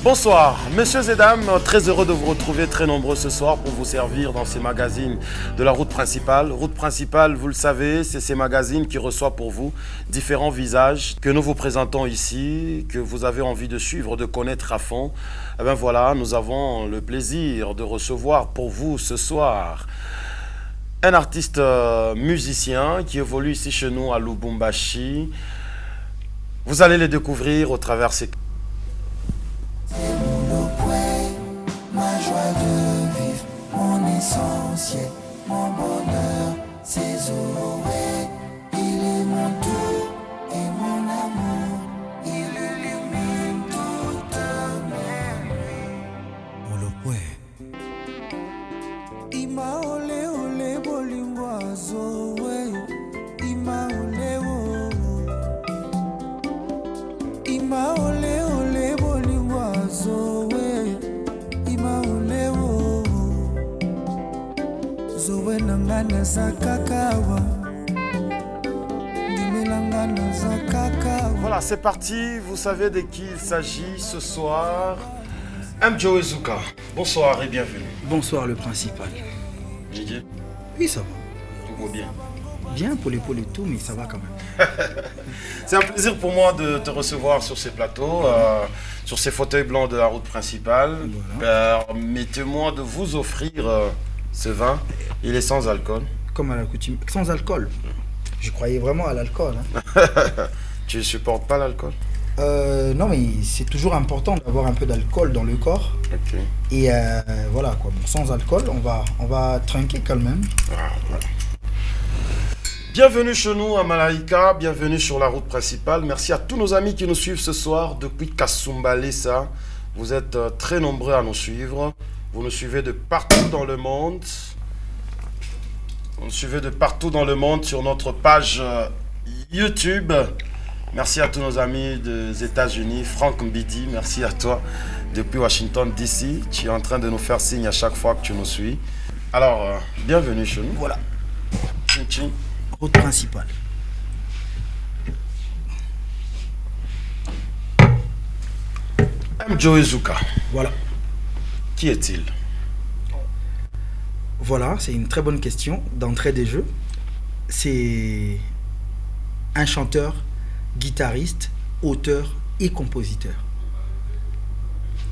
Bonsoir, messieurs et dames, très heureux de vous retrouver, très nombreux ce soir pour vous servir dans ces magazines de la route principale. Route principale, vous le savez, c'est ces magazines qui reçoivent pour vous différents visages que nous vous présentons ici, que vous avez envie de suivre, de connaître à fond. Et bien voilà, nous avons le plaisir de recevoir pour vous ce soir un artiste musicien qui évolue ici chez nous à Lubumbashi. Vous allez le découvrir au travers de ces... Ma joie de vivre, mon essentiel, mon bonheur, c'est Zoé. Il est mon tout et mon amour, il illumine toutes mes nuits. Molopwe. Ima ole ole bolingwa Zoé, ima ole o. Ima ole ole bolingwa Zoé. Voilà, c'est parti. Vous savez de qui il s'agit ce soir. Mjoe Zuka. Bonsoir et bienvenue. Bonsoir le principal. Didier. Oui, ça va. Tout va bien. Bien pour l'épaule et tout, mais ça va quand même. C'est un plaisir pour moi de te recevoir sur ces plateaux, sur ces fauteuils blancs de la route principale. Voilà. Permettez-moi de vous offrir ce vin. Il est sans alcool. Comme à la coutume. Sans alcool. Je croyais vraiment à l'alcool. Hein. Tu ne supportes pas l'alcool? Non, mais c'est toujours important d'avoir un peu d'alcool dans le corps. Okay. Et voilà, quoi. Bon, sans alcool, on va trinquer quand même. Ah, voilà. Bienvenue chez nous à Malaika, bienvenue sur la route principale. Merci à tous nos amis qui nous suivent ce soir depuis Kasumbalesa. Vous êtes très nombreux à nous suivre. Vous nous suivez de partout dans le monde. Vous nous suivez de partout dans le monde sur notre page YouTube. Merci à tous nos amis des États-Unis. Franck Mbidi, merci à toi depuis Washington DC. Tu es en train de nous faire signe à chaque fois que tu nous suis. Alors, bienvenue chez nous. Voilà. Tching, tching. Route principale. Mjoe Zuka. Voilà. Qui est-il? Voilà, c'est une très bonne question d'entrée des jeux. C'est un chanteur, guitariste, auteur et compositeur.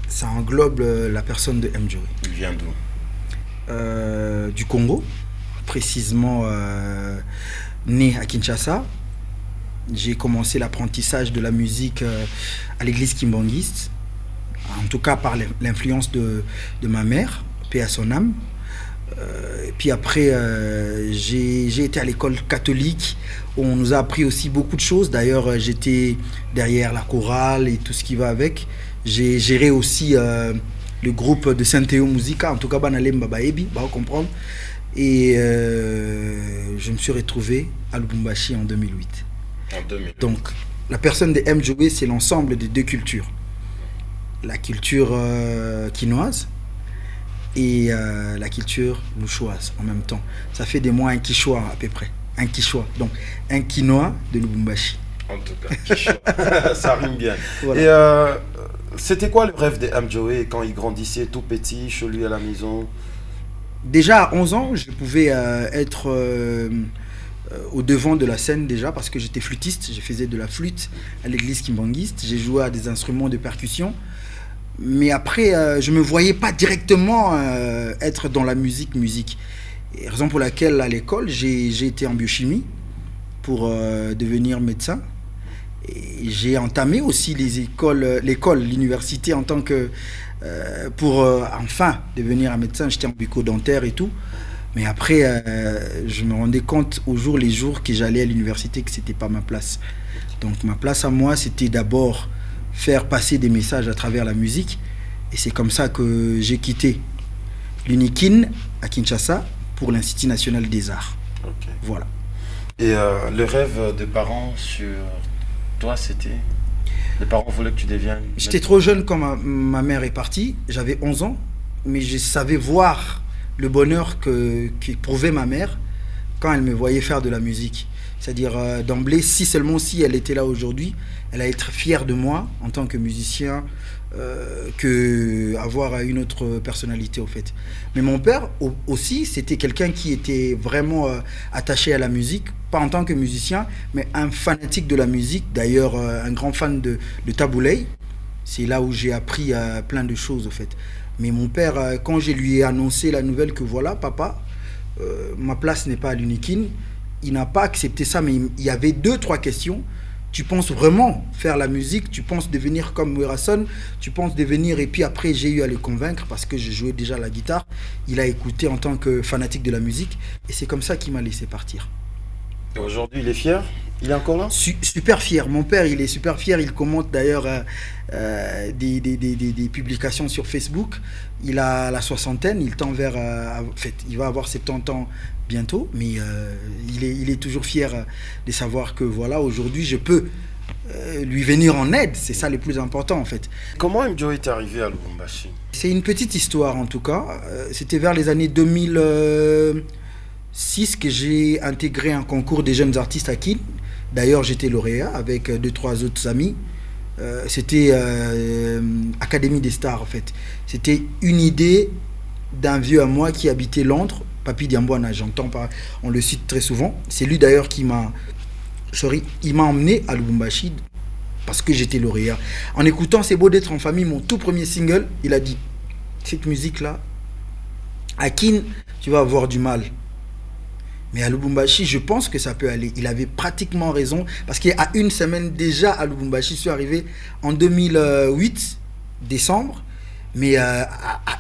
Ça englobe la personne de Mjoe. Il vient d'où? Du Congo, précisément né à Kinshasa. J'ai commencé l'apprentissage de la musique à l'église kimbangiste, en tout cas par l'influence de ma mère, paix à son âme. Et puis après, j'ai été à l'école catholique où on nous a appris aussi beaucoup de choses. D'ailleurs, j'étais derrière la chorale et tout ce qui va avec. J'ai géré aussi le groupe de Saint-Théo Musica, en tout cas Banalem Babaebi, va comprendre. Et je me suis retrouvé à Lubumbashi en 2008. En 2008. Donc, la personne de Mjoe, c'est l'ensemble des deux cultures. La culture quinoise et la culture louchoise en même temps. Ça fait de moi un Quichua à peu près. Un Quichua. Donc, un Quinois de Lubumbashi. En tout cas, Quichua. Ça rime bien. Voilà. Et c'était quoi le rêve de Mjoe quand il grandissait tout petit, chez lui à la maison? Déjà à 11 ans, je pouvais être au devant de la scène déjà parce que j'étais flûtiste. Je faisais de la flûte à l'église kimbangiste. J'ai joué à des instruments de percussion. Mais après, je ne me voyais pas directement être dans la musique. Et raison pour laquelle à l'école, j'ai été en biochimie. pour devenir médecin. Et j'ai entamé aussi l'université en tant que pour enfin devenir un médecin. J'étais en bucco-dentaire et tout. Mais après, je me rendais compte les jours que j'allais à l'université que c'était pas ma place. Donc ma place à moi, c'était d'abord faire passer des messages à travers la musique. Et c'est comme ça que j'ai quitté l'UNIKIN à Kinshasa pour l'Institut national des arts. Ok. Voilà. Et le rêve des parents sur toi, c'était... Les parents voulaient que tu deviennes... J'étais trop jeune quand ma mère est partie. J'avais 11 ans. Mais je savais voir le bonheur qu'éprouvait ma mère quand elle me voyait faire de la musique. C'est-à-dire d'emblée, seulement si elle était là aujourd'hui, elle allait être fière de moi en tant que musicien, que avoir une autre personnalité au fait. Mais mon père aussi, c'était quelqu'un qui était vraiment attaché à la musique, pas en tant que musicien, mais un fanatique de la musique. D'ailleurs, un grand fan de Taboulay. C'est là où j'ai appris plein de choses au fait. Mais mon père, quand je lui ai annoncé la nouvelle que voilà, papa, ma place n'est pas à l'UNIKIN, il n'a pas accepté ça, mais il y avait 2-3 questions. Tu penses vraiment faire la musique? Tu penses devenir comme Werason? Tu penses devenir... Et puis après, j'ai eu à le convaincre parce que je jouais déjà la guitare. Il a écouté en tant que fanatique de la musique. Et c'est comme ça qu'il m'a laissé partir. Et aujourd'hui, il est fier? Il est encore là? Super fier. Mon père, il est super fier. Il commente d'ailleurs des publications sur Facebook. Il a la soixantaine. Il tend vers... en fait, il va avoir 70 ans bientôt. Mais il est toujours fier de savoir que voilà, aujourd'hui, je peux lui venir en aide. C'est ça le plus important en fait. Comment Mjoe est arrivé à Lubumbashi? C'est une petite histoire en tout cas. C'était vers les années 2006 que j'ai intégré un concours des jeunes artistes à Kin. D'ailleurs, j'étais lauréat avec 2-3 autres amis. C'était Académie des Stars en fait. C'était une idée d'un vieux à moi qui habitait Londres, Papi Diamboana, on le cite très souvent. C'est lui d'ailleurs qui m'a emmené à Lubumbashi parce que j'étais lauréat. En écoutant C'est beau d'être en famille, mon tout premier single, il a dit cette musique-là, à Kin, tu vas avoir du mal. Mais à Lubumbashi, je pense que ça peut aller. Il avait pratiquement raison. Parce qu'à une semaine déjà à Lubumbashi, je suis arrivé en 2008, décembre. Mais à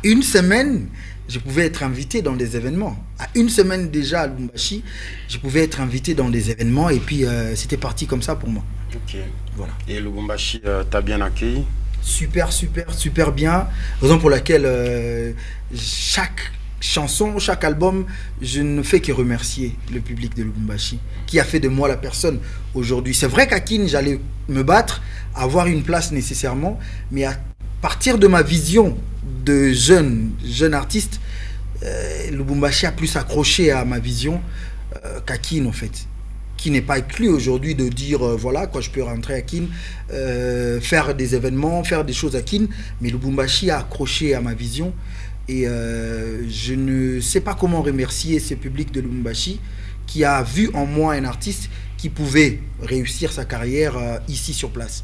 une semaine, je pouvais être invité dans des événements. À une semaine déjà à Lubumbashi, je pouvais être invité dans des événements. Et puis, c'était parti comme ça pour moi. Ok. Voilà. Et Lubumbashi t'a bien accueilli? Super bien. Raison pour laquelle chaque chanson, chaque album, je ne fais que remercier le public de Lubumbashi qui a fait de moi la personne aujourd'hui. C'est vrai qu'à Kin, j'allais me battre, avoir une place nécessairement, mais à partir de ma vision de jeune artiste, Lubumbashi a plus accroché à ma vision qu'à Kin en fait. Qui n'est pas exclu aujourd'hui de dire voilà quoi, je peux rentrer à Kin, faire des événements, faire des choses à Kin, mais Lubumbashi a accroché à ma vision. Et je ne sais pas comment remercier ce public de Lubumbashi qui a vu en moi un artiste qui pouvait réussir sa carrière ici sur place.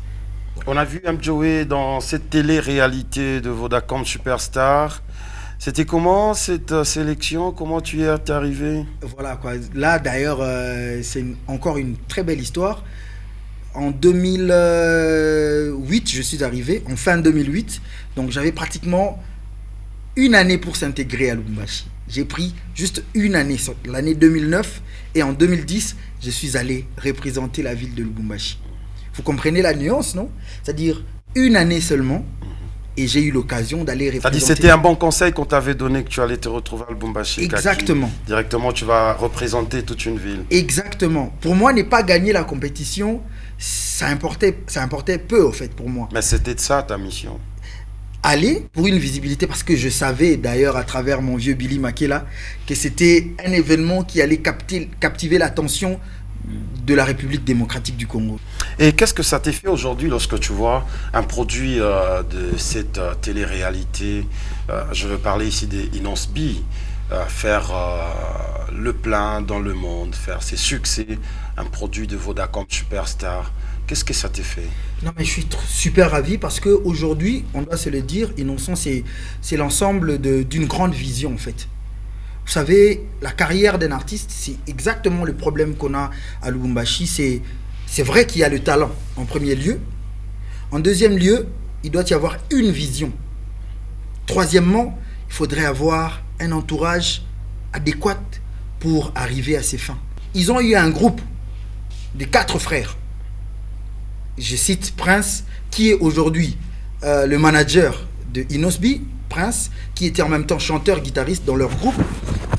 On a vu Mjoe dans cette télé-réalité de Vodacom Superstar. C'était comment cette sélection? Comment tu es arrivé? Voilà quoi. Là d'ailleurs, c'est encore une très belle histoire. En 2008, je suis arrivé, en fin 2008. Donc j'avais pratiquement une année pour s'intégrer à Lubumbashi. J'ai pris juste une année, l'année 2009, et en 2010, je suis allé représenter la ville de Lubumbashi. Vous comprenez la nuance, non? C'est-à-dire une année seulement, et j'ai eu l'occasion d'aller représenter... C'est-à-dire c'était un bon conseil qu'on t'avait donné que tu allais te retrouver à Lubumbashi. Exactement. Directement, tu vas représenter toute une ville. Exactement. Pour moi, ne pas gagner la compétition, ça importait peu, au fait, pour moi. Mais c'était de ça, ta mission? Aller pour une visibilité, parce que je savais d'ailleurs à travers mon vieux Billy Makela que c'était un événement qui allait captiver l'attention de la République démocratique du Congo. Et qu'est-ce que ça t'a fait aujourd'hui lorsque tu vois un produit de cette télé-réalité, je veux parler ici des Inonce B, faire le plein dans le monde, faire ses succès, un produit de Vodacom Superstar? Qu'est-ce que ça t'a fait? Non mais je suis super ravi parce qu'aujourd'hui, on doit se le dire, Innocent, c'est l'ensemble d'une grande vision en fait. Vous savez, la carrière d'un artiste, c'est exactement le problème qu'on a à Lubumbashi. C'est vrai qu'il y a le talent en premier lieu. En deuxième lieu, il doit y avoir une vision. Troisièmement, il faudrait avoir un entourage adéquat pour arriver à ses fins. Ils ont eu un groupe de 4 frères. Je cite Prince, qui est aujourd'hui le manager de Inosbi, Prince, qui était en même temps chanteur-guitariste dans leur groupe.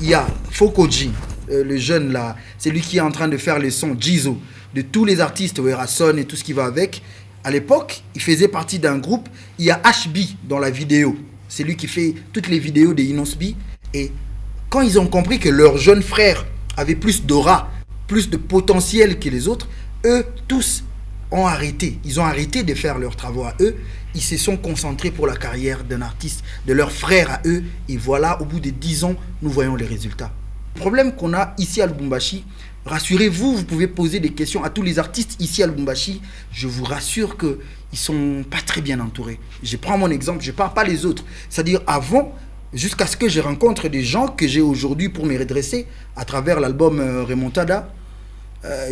Il y a Fokoji, le jeune là, c'est lui qui est en train de faire les sons, Jizo, de tous les artistes, Werason et tout ce qui va avec. À l'époque, il faisait partie d'un groupe. Il y a HB dans la vidéo. C'est lui qui fait toutes les vidéos de Inosbi. Et quand ils ont compris que leur jeune frère avait plus d'aura, plus de potentiel que les autres, eux tous ont arrêté. Ils ont arrêté de faire leurs travaux à eux. Ils se sont concentrés pour la carrière d'un artiste, de leur frère à eux. Et voilà, au bout de 10 ans, nous voyons les résultats. Le problème qu'on a ici à Lubumbashi, rassurez-vous, vous pouvez poser des questions à tous les artistes ici à Lubumbashi. Je vous rassure qu'ils ne sont pas très bien entourés. Je prends mon exemple, je ne parle pas les autres. C'est-à-dire avant, jusqu'à ce que je rencontre des gens que j'ai aujourd'hui pour me redresser à travers l'album Remontada.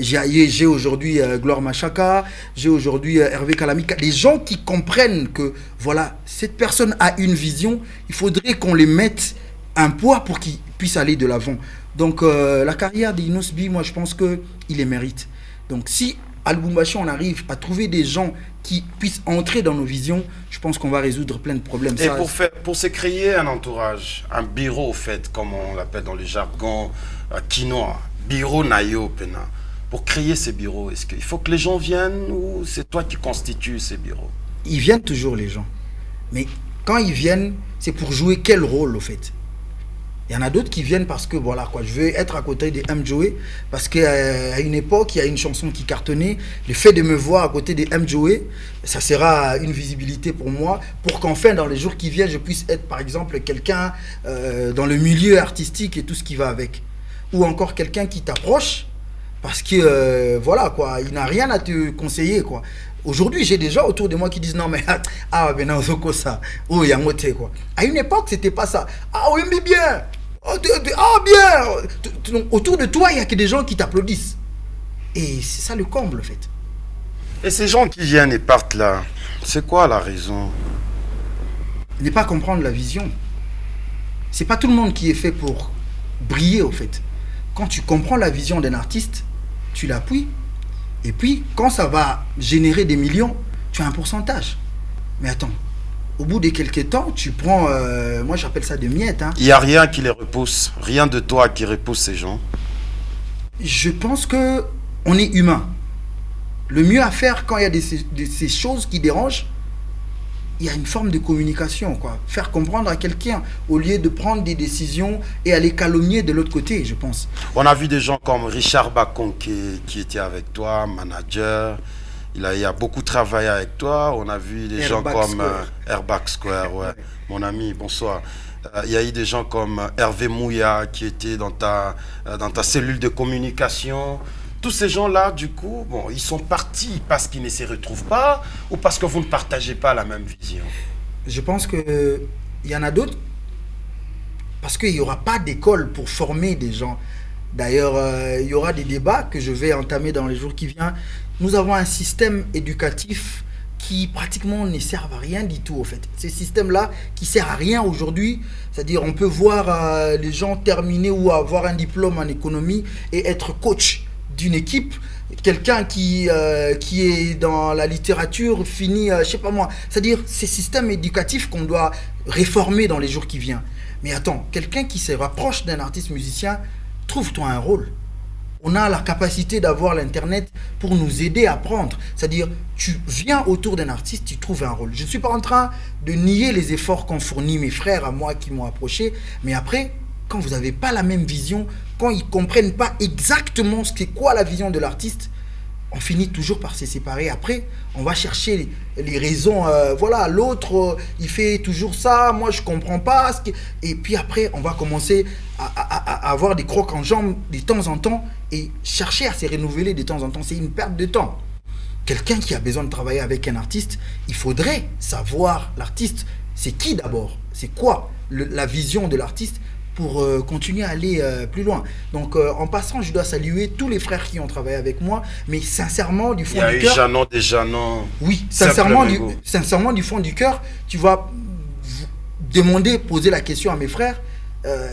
J'ai aujourd'hui Gloire Machaka, j'ai aujourd'hui Hervé Kalamika, des gens qui comprennent que voilà, cette personne a une vision, il faudrait qu'on les mette un poids pour qu'ils puissent aller de l'avant. Donc la carrière d'Inosbi, moi je pense qu'il les mérite. Donc si à Lubumbashi on arrive à trouver des gens qui puissent entrer dans nos visions, je pense qu'on va résoudre plein de problèmes. Et pour se créer un entourage, un bureau au fait, comme on l'appelle dans le jargon quinoa, bureau nayo pena. Pour créer ces bureaux, est-ce qu'il faut que les gens viennent ou c'est toi qui constitues ces bureaux? Ils viennent toujours les gens. Mais quand ils viennent, c'est pour jouer quel rôle au fait? Il y en a d'autres qui viennent parce que voilà quoi, je veux être à côté de M. Joey parce qu'à une époque, il y a une chanson qui cartonnait. Le fait de me voir à côté de M. Joey, ça sera une visibilité pour moi pour qu'enfin dans les jours qui viennent, je puisse être par exemple quelqu'un dans le milieu artistique et tout ce qui va avec. Ou encore quelqu'un qui t'approche parce que voilà quoi, il n'a rien à te conseiller quoi. Aujourd'hui, j'ai des gens autour de moi qui disent non mais ah ben non ça, oh il y a moté quoi. À une époque, c'était pas ça. Ah oui mais bien. Ah bien. Autour de toi, il n'y a que des gens qui t'applaudissent. Et c'est ça le comble en fait. Et ces gens qui viennent et partent là, c'est quoi la raison? Ne pas comprendre la vision. C'est pas tout le monde qui est fait pour briller au fait. Quand tu comprends la vision d'un artiste, tu l'appuies. Et puis, quand ça va générer des millions, tu as un pourcentage. Mais attends, au bout de quelques temps, tu prends, moi j'appelle ça des miettes. Hein. Il n'y a rien qui les repousse, rien de toi qui repousse ces gens. Je pense qu'on est humain. Le mieux à faire quand il y a ces choses qui dérangent, il y a une forme de communication, quoi. Faire comprendre à quelqu'un au lieu de prendre des décisions et aller calomnier de l'autre côté, je pense. On a vu des gens comme Richard Bacon qui était avec toi, manager. Il a beaucoup travaillé avec toi. On a vu des gens comme Airbag Square, ouais. Mon ami, bonsoir. Il y a eu des gens comme Hervé Mouya qui était dans ta cellule de communication. Tous ces gens-là, du coup, bon, ils sont partis parce qu'ils ne se retrouvent pas ou parce que vous ne partagez pas la même vision? Je pense qu'il y en a d'autres parce qu'il n'y aura pas d'école pour former des gens. D'ailleurs, il y aura des débats que je vais entamer dans les jours qui viennent. Nous avons un système éducatif qui pratiquement ne sert à rien du tout, en fait. Ce système-là qui ne sert à rien aujourd'hui, c'est-à-dire on peut voir les gens terminer ou avoir un diplôme en économie et être coach d'une équipe, quelqu'un qui est dans la littérature finit, je sais pas moi, c'est-à-dire ces systèmes éducatifs qu'on doit réformer dans les jours qui viennent. Mais attends, quelqu'un qui se rapproche d'un artiste musicien, trouve-toi un rôle. On a la capacité d'avoir l'internet pour nous aider à apprendre. C'est-à-dire, tu viens autour d'un artiste, tu trouves un rôle. Je ne suis pas en train de nier les efforts qu'ont fournis mes frères à moi qui m'ont approché, mais après, quand vous n'avez pas la même vision, quand ils ne comprennent pas exactement ce qu'est quoi la vision de l'artiste, on finit toujours par se séparer. Après, on va chercher les raisons. Voilà, l'autre, il fait toujours ça, moi je ne comprends pas. Et puis après, on va commencer à avoir des crocs en jambes de temps en temps et chercher à se renouveler de temps en temps. C'est une perte de temps. Quelqu'un qui a besoin de travailler avec un artiste, il faudrait savoir l'artiste, c'est qui d'abord? C'est quoi la vision de l'artiste pour continuer à aller plus loin. Donc en passant, je dois saluer tous les frères qui ont travaillé avec moi, mais sincèrement, du fond du cœur... Il y a eu Janon des Janon. Oui, sincèrement, du fond du cœur, tu vas demander, poser la question à mes frères,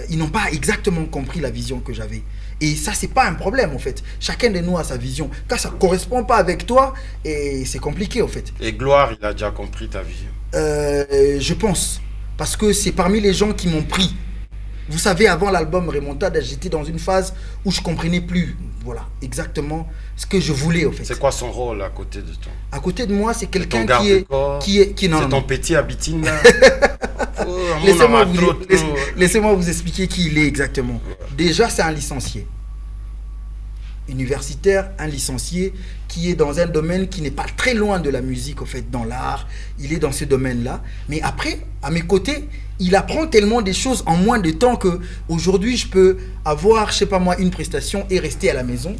ils n'ont pas exactement compris la vision que j'avais. Et ça, c'est pas un problème, en fait. Chacun de nous a sa vision. Quand ça ne correspond pas avec toi, et c'est compliqué, en fait. Et Gloire, il a déjà compris ta vision. Je pense. Parce que c'est parmi les gens qui m'ont pris. Vous savez, avant l'album Remontada, j'étais dans une phase où je ne comprenais plus, voilà, exactement ce que je voulais, en fait. C'est quoi son rôle à côté de toi? À côté de moi, c'est quelqu'un qui est... C'est ton petit habitine, là. Laissez-moi vous expliquer qui il est exactement. Déjà, c'est un licencié. Universitaire, un licencié qui est dans un domaine qui n'est pas très loin de la musique, en fait, dans l'art. Il est dans ce domaine-là. Mais après, à mes côtés, il apprend tellement des choses en moins de temps que aujourd'hui, je peux avoir, je sais pas moi, une prestation et rester à la maison.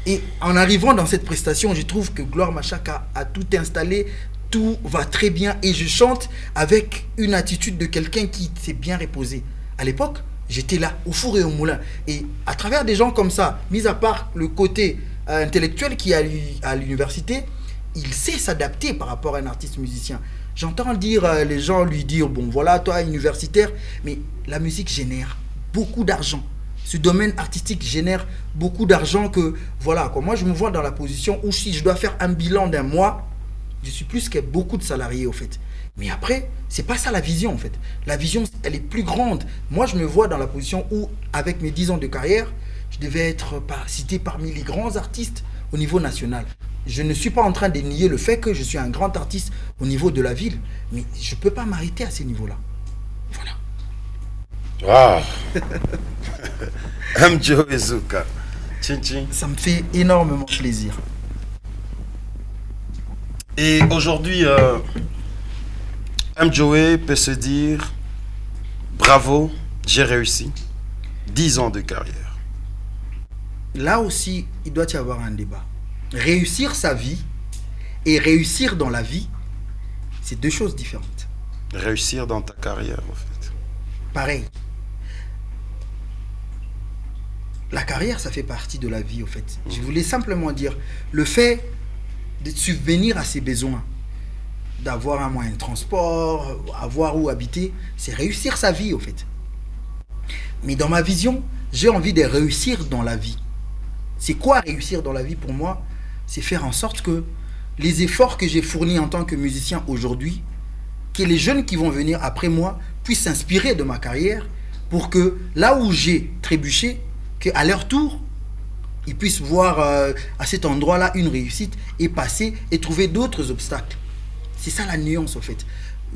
Et en arrivant dans cette prestation, je trouve que Gloire Machaka a tout installé, tout va très bien et je chante avec une attitude de quelqu'un qui s'est bien reposé. À l'époque, j'étais là, au four et au moulin. Et à travers des gens comme ça, mis à part le côté intellectuel qui est à l'université, il sait s'adapter par rapport à un artiste musicien. J'entends dire les gens lui dire, bon voilà, toi universitaire, mais la musique génère beaucoup d'argent. Ce domaine artistique génère beaucoup d'argent que, voilà, quoi. Moi je me vois dans la position où si je dois faire un bilan d'un mois, je suis plus que beaucoup de salariés, au fait. Mais après, c'est pas ça la vision, en fait. La vision, elle est plus grande. Moi, je me vois dans la position où, avec mes 10 ans de carrière, je devais être cité parmi les grands artistes au niveau national. Je ne suis pas en train de nier le fait que je suis un grand artiste au niveau de la ville, mais je ne peux pas m'arrêter à ces niveaux-là. Voilà. Waouh. Mjoe Zuka. Tchin tchin. Ça me fait énormément plaisir. Et aujourd'hui, Mjoe peut se dire bravo, j'ai réussi. 10 ans de carrière. Là aussi, il doit y avoir un débat. Réussir sa vie et réussir dans la vie, c'est deux choses différentes. Réussir dans ta carrière, en fait. Pareil. La carrière, ça fait partie de la vie, en fait. Je voulais simplement dire, le fait de subvenir à ses besoins, d'avoir un moyen de transport, avoir où habiter, c'est réussir sa vie, en fait. Mais dans ma vision, j'ai envie de réussir dans la vie. C'est quoi réussir dans la vie pour moi? C'est faire en sorte que les efforts que j'ai fournis en tant que musicien aujourd'hui, que les jeunes qui vont venir après moi puissent s'inspirer de ma carrière pour que là où j'ai trébuché, qu'à leur tour, ils puissent voir à cet endroit-là une réussite et passer et trouver d'autres obstacles. C'est ça la nuance, en fait.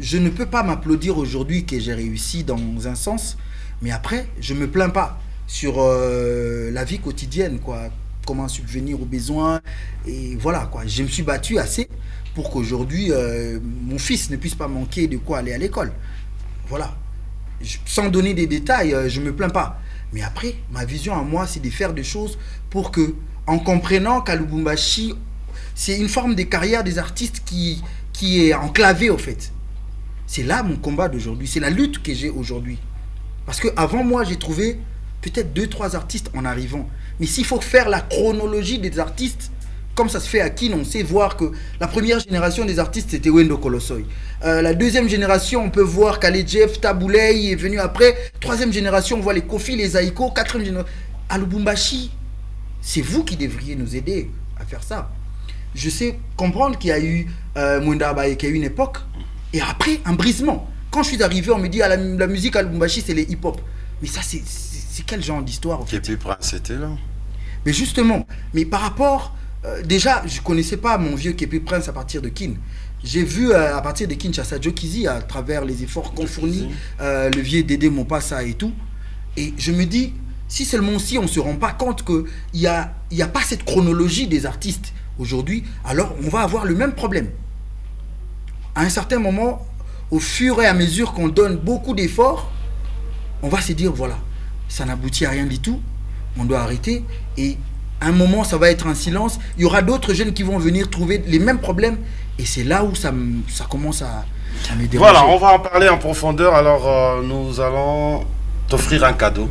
Je ne peux pas m'applaudir aujourd'hui que j'ai réussi dans un sens, mais après, je ne me plains pas sur la vie quotidienne, quoi. Comment subvenir aux besoins. Et voilà, quoi. Je me suis battu assez pour qu'aujourd'hui, mon fils ne puisse pas manquer de quoi aller à l'école. Voilà. Sans donner des détails, je ne me plains pas. Mais après, ma vision à moi, c'est de faire des choses pour que, en comprenant qu'à Lubumbashi, c'est une forme de carrière des artistes qui est enclavée, au fait. C'est là mon combat d'aujourd'hui. C'est la lutte que j'ai aujourd'hui. Parce qu'avant moi, j'ai trouvé peut-être 2-3 artistes en arrivant. Mais s'il faut faire la chronologie des artistes, comme ça se fait à Kin, on sait voir que la première génération des artistes, c'était Wendo Kolosoi. La deuxième génération, on peut voir Khaled Jeff, Taboulay est venu après. Troisième génération, on voit les Kofi, les Aiko. Quatrième génération, à Lubumbashi, c'est vous qui devriez nous aider à faire ça. Je sais comprendre qu'il y a eu Mwenda Abaye, qu'il y a eu une époque, et après, un brisement. Quand je suis arrivé, on me dit, la musique à Lubumbashi, c'est les hip-hop. Mais ça, c'est quel genre d'histoire, en fait? Kepi Prince était là. Mais justement, mais par rapport... déjà, je ne connaissais pas mon vieux Kepi Prince à partir de Kin. J'ai vu à partir de Kinshasa Joe Kizi à travers les efforts qu'on fournit, le vieux Dédé Mopassa et tout. Et je me dis, si seulement si on ne se rend pas compte qu'il n'y a pas cette chronologie des artistes aujourd'hui, alors on va avoir le même problème. À un certain moment, au fur et à mesure qu'on donne beaucoup d'efforts, on va se dire, voilà, ça n'aboutit à rien du tout, on doit arrêter. Et à un moment, ça va être un silence. Il y aura d'autres jeunes qui vont venir trouver les mêmes problèmes. Et c'est là où ça commence Voilà, on va en parler en profondeur. Alors, nous allons t'offrir un cadeau.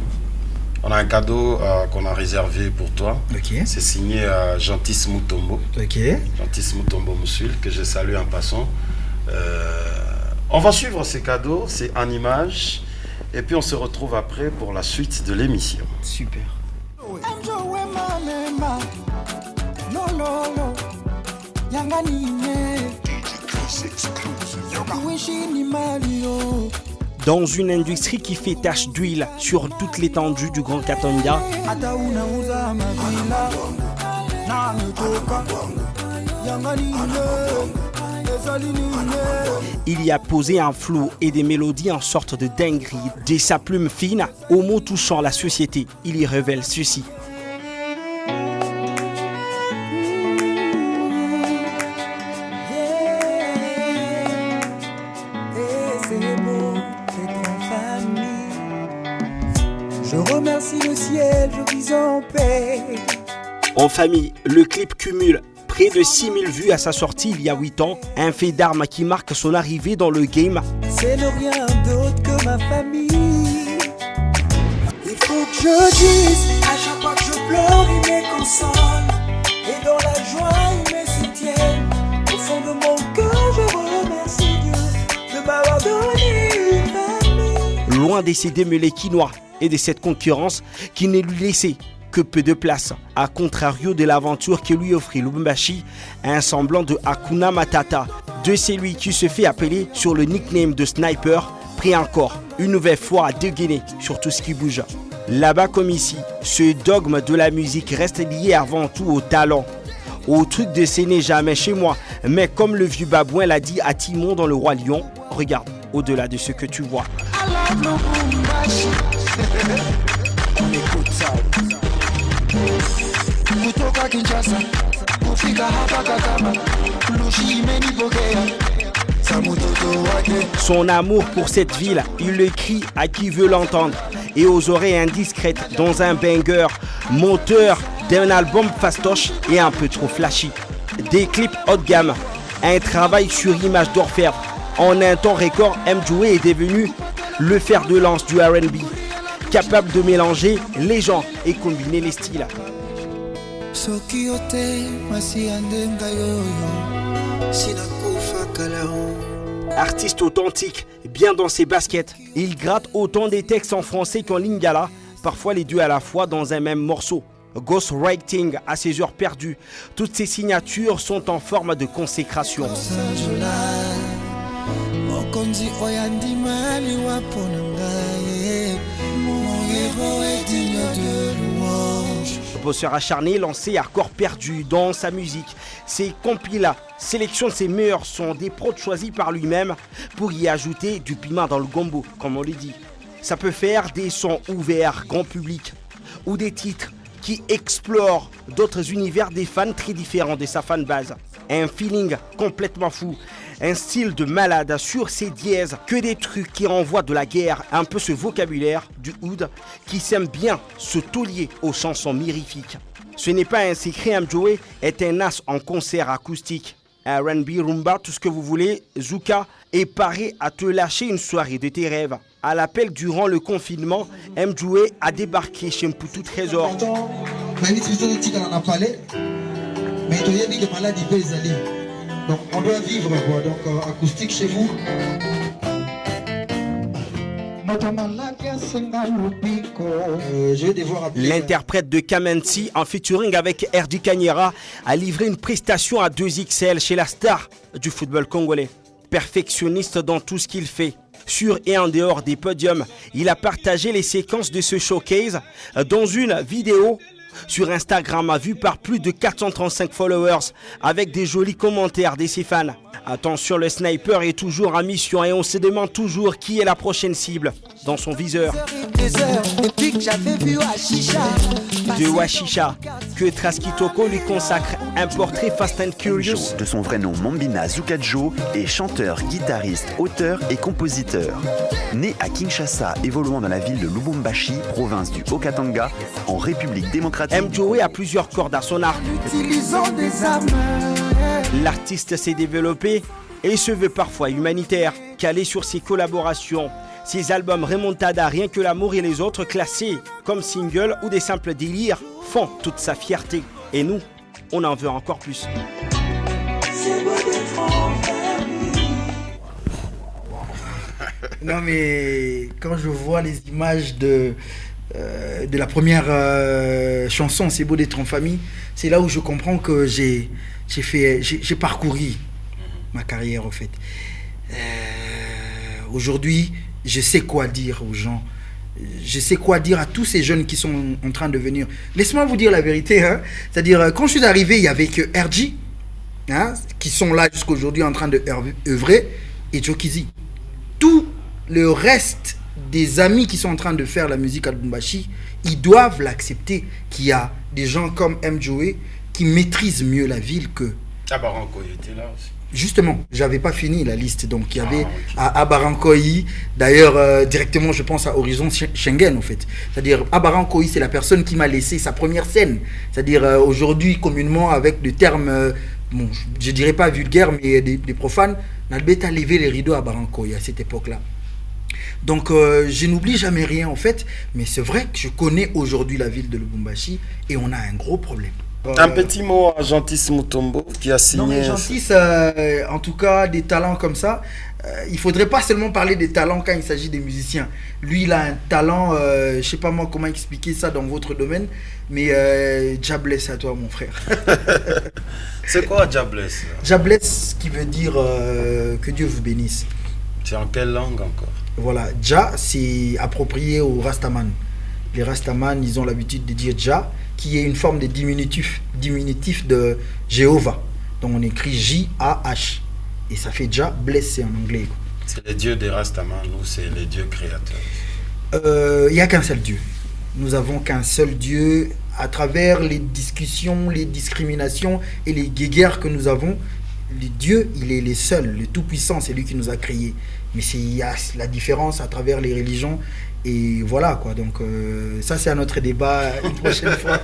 On a un cadeau qu'on a réservé pour toi. Okay. C'est signé Gentis Mutombo. Okay. Gentis Mutombo Moussul, que je salue en passant. On va suivre ces cadeaux, c'est en images. Et puis on se retrouve après pour la suite de l'émission. Super. Dans une industrie qui fait tache d'huile sur toute l'étendue du Grand Katanga, il y a posé un flow et des mélodies en sorte de dinguerie. De sa plume fine aux mots touchant la société, il y révèle ceci. Je remercie le ciel, je vis en paix. En famille, le clip cumule près de 6000 vues à sa sortie il y a 8 ans, un fait d'armes qui marque son arrivée dans le game. C'est ne rien d'autre que ma famille. Il faut que je dise, à chaque fois que je pleure, ils me consolent. Et dans la joie, ils me soutiennent. Au fond de mon cœur, je remercie Dieu de m'avoir donné une famille. Loin de ces démêlés quinois et de cette concurrence qui ne lui laissait que peu de place, à contrario de l'aventure que lui offrit Lubumbashi, un semblant de Hakuna Matata, de celui qui se fait appeler sur le nickname de Sniper, pris encore une nouvelle fois à dégainer sur tout ce qui bouge. Là-bas comme ici, ce dogme de la musique reste lié avant tout au talent, au truc de ce n'est jamais chez moi, mais comme le vieux babouin l'a dit à Timon dans Le Roi Lion, regarde au-delà de ce que tu vois. On écoute ça. Kutoka Kinshasa, kufika hapa Kakama, Lushi imenipokea. Son amour pour cette ville, il le crie à qui veut l'entendre et aux oreilles indiscrètes dans un banger, moteur d'un album fastoche et un peu trop flashy. Des clips haut de gamme, un travail sur image d'orfèvre. En un temps record, Mjoué est devenu le fer de lance du R&B, capable de mélanger les genres et combiner les styles. Artiste authentique, bien dans ses baskets, il gratte autant des textes en français qu'en lingala, parfois les deux à la fois dans un même morceau. Ghostwriting à ses heures perdues, toutes ces signatures sont en forme de consécration. Bosseur acharné, lancé à corps perdu dans sa musique. Ses compilas, sélection de ses meilleurs sons, des prods choisis par lui-même pour y ajouter du piment dans le gombo, comme on le dit. Ça peut faire des sons ouverts, grand public, ou des titres qui explorent d'autres univers des fans très différents de sa fanbase. Un feeling complètement fou, un style de malade sur ses dièses, que des trucs qui renvoient de la guerre, un peu ce vocabulaire du hood qui sème bien ce taulier aux chansons mirifiques. Ce n'est pas un secret, Mjoué est un as en concert acoustique. R&B, rumba, tout ce que vous voulez, Zouka est paré à te lâcher une soirée de tes rêves. À l'appel durant le confinement, Mjoué a débarqué chez Mputu Trésor. Donc on doit vivre quoi, donc acoustique chez vous. Je vais devoir appeler. L'interprète de Kamensi en featuring avec Erdi Kanyera a livré une prestation à 2XL chez la star du football congolais. Perfectionniste dans tout ce qu'il fait. Sur et en dehors des podiums, il a partagé les séquences de ce showcase dans une vidéo sur Instagram, vu par plus de 435 followers avec des jolis commentaires de ses fans. Attention, le sniper est toujours en mission et on se demande toujours qui est la prochaine cible dans son viseur. De Washisha, que Traskitoko lui consacre un portrait Fast and Curious. De son vrai nom Mambina Zukajo, est chanteur, guitariste, auteur et compositeur. Né à Kinshasa, évoluant dans la ville de Lubumbashi, province du Haut-Katanga, en République démocratique. Mjoué a plusieurs cordes à son arc. L'artiste s'est développé Et il se veut parfois humanitaire, calé sur ses collaborations. Ses albums Remontada, Rien que l'amour et les autres, classés comme single ou des simples délires, font toute sa fierté. Et nous, on en veut encore plus. C'est beau d'être en famille. Non mais quand je vois les images de la première chanson, C'est beau d'être en famille, c'est là où je comprends que j'ai parcouru ma carrière en fait. Aujourd'hui, je sais quoi dire aux gens. Je sais quoi dire à tous ces jeunes qui sont en train de venir. Laisse-moi vous dire la vérité. Hein. C'est-à-dire, quand je suis arrivé, il y avait que RG, hein, qui sont là jusqu'à aujourd'hui en train de œuvrer, et Jokizi. Tout le reste des amis qui sont en train de faire la musique à Lubumbashi, ils doivent l'accepter qu'il y a des gens comme M. Joey qui maîtrisent mieux la ville que... Abaranko était là aussi. Justement, j'avais pas fini la liste, donc il y avait à Abarankoï, d'ailleurs directement je pense à Horizon Schengen en fait. C'est-à-dire Abarankoï, c'est la personne qui m'a laissé sa première scène. C'est-à-dire aujourd'hui communément avec des termes, bon, je dirais pas vulgaires mais des profanes, Nalbet a levé les rideaux à Abarankoï à cette époque-là. Donc je n'oublie jamais rien en fait, mais c'est vrai que je connais aujourd'hui la ville de Lubumbashi et on a un gros problème. Un petit mot à Gentis Mutombo qui a signé. Non mais Gentis, en tout cas des talents comme ça, il faudrait pas seulement parler des talents quand il s'agit des musiciens. Lui il a un talent, je sais pas moi comment expliquer ça dans votre domaine, mais Jabless à toi mon frère. C'est quoi Jabless? Jabless qui veut dire que Dieu vous bénisse. C'est en quelle langue encore? Voilà, Ja c'est approprié aux Rastaman. Les Rastaman ils ont l'habitude de dire Ja, qui est une forme de diminutif de Jéhovah. Donc on écrit J-A-H. Et ça fait Jah, blessé en anglais. C'est les dieux des Rastaman, nous c'est les dieux créateurs. Il n'y a qu'un seul Dieu. Nous avons qu'un seul Dieu. À travers les discussions, les discriminations et les guéguerres que nous avons, le Dieu, il est le seul, le Tout-Puissant, c'est lui qui nous a créés. Mais il y a la différence à travers les religions. Et voilà quoi, donc ça c'est un autre débat une prochaine fois.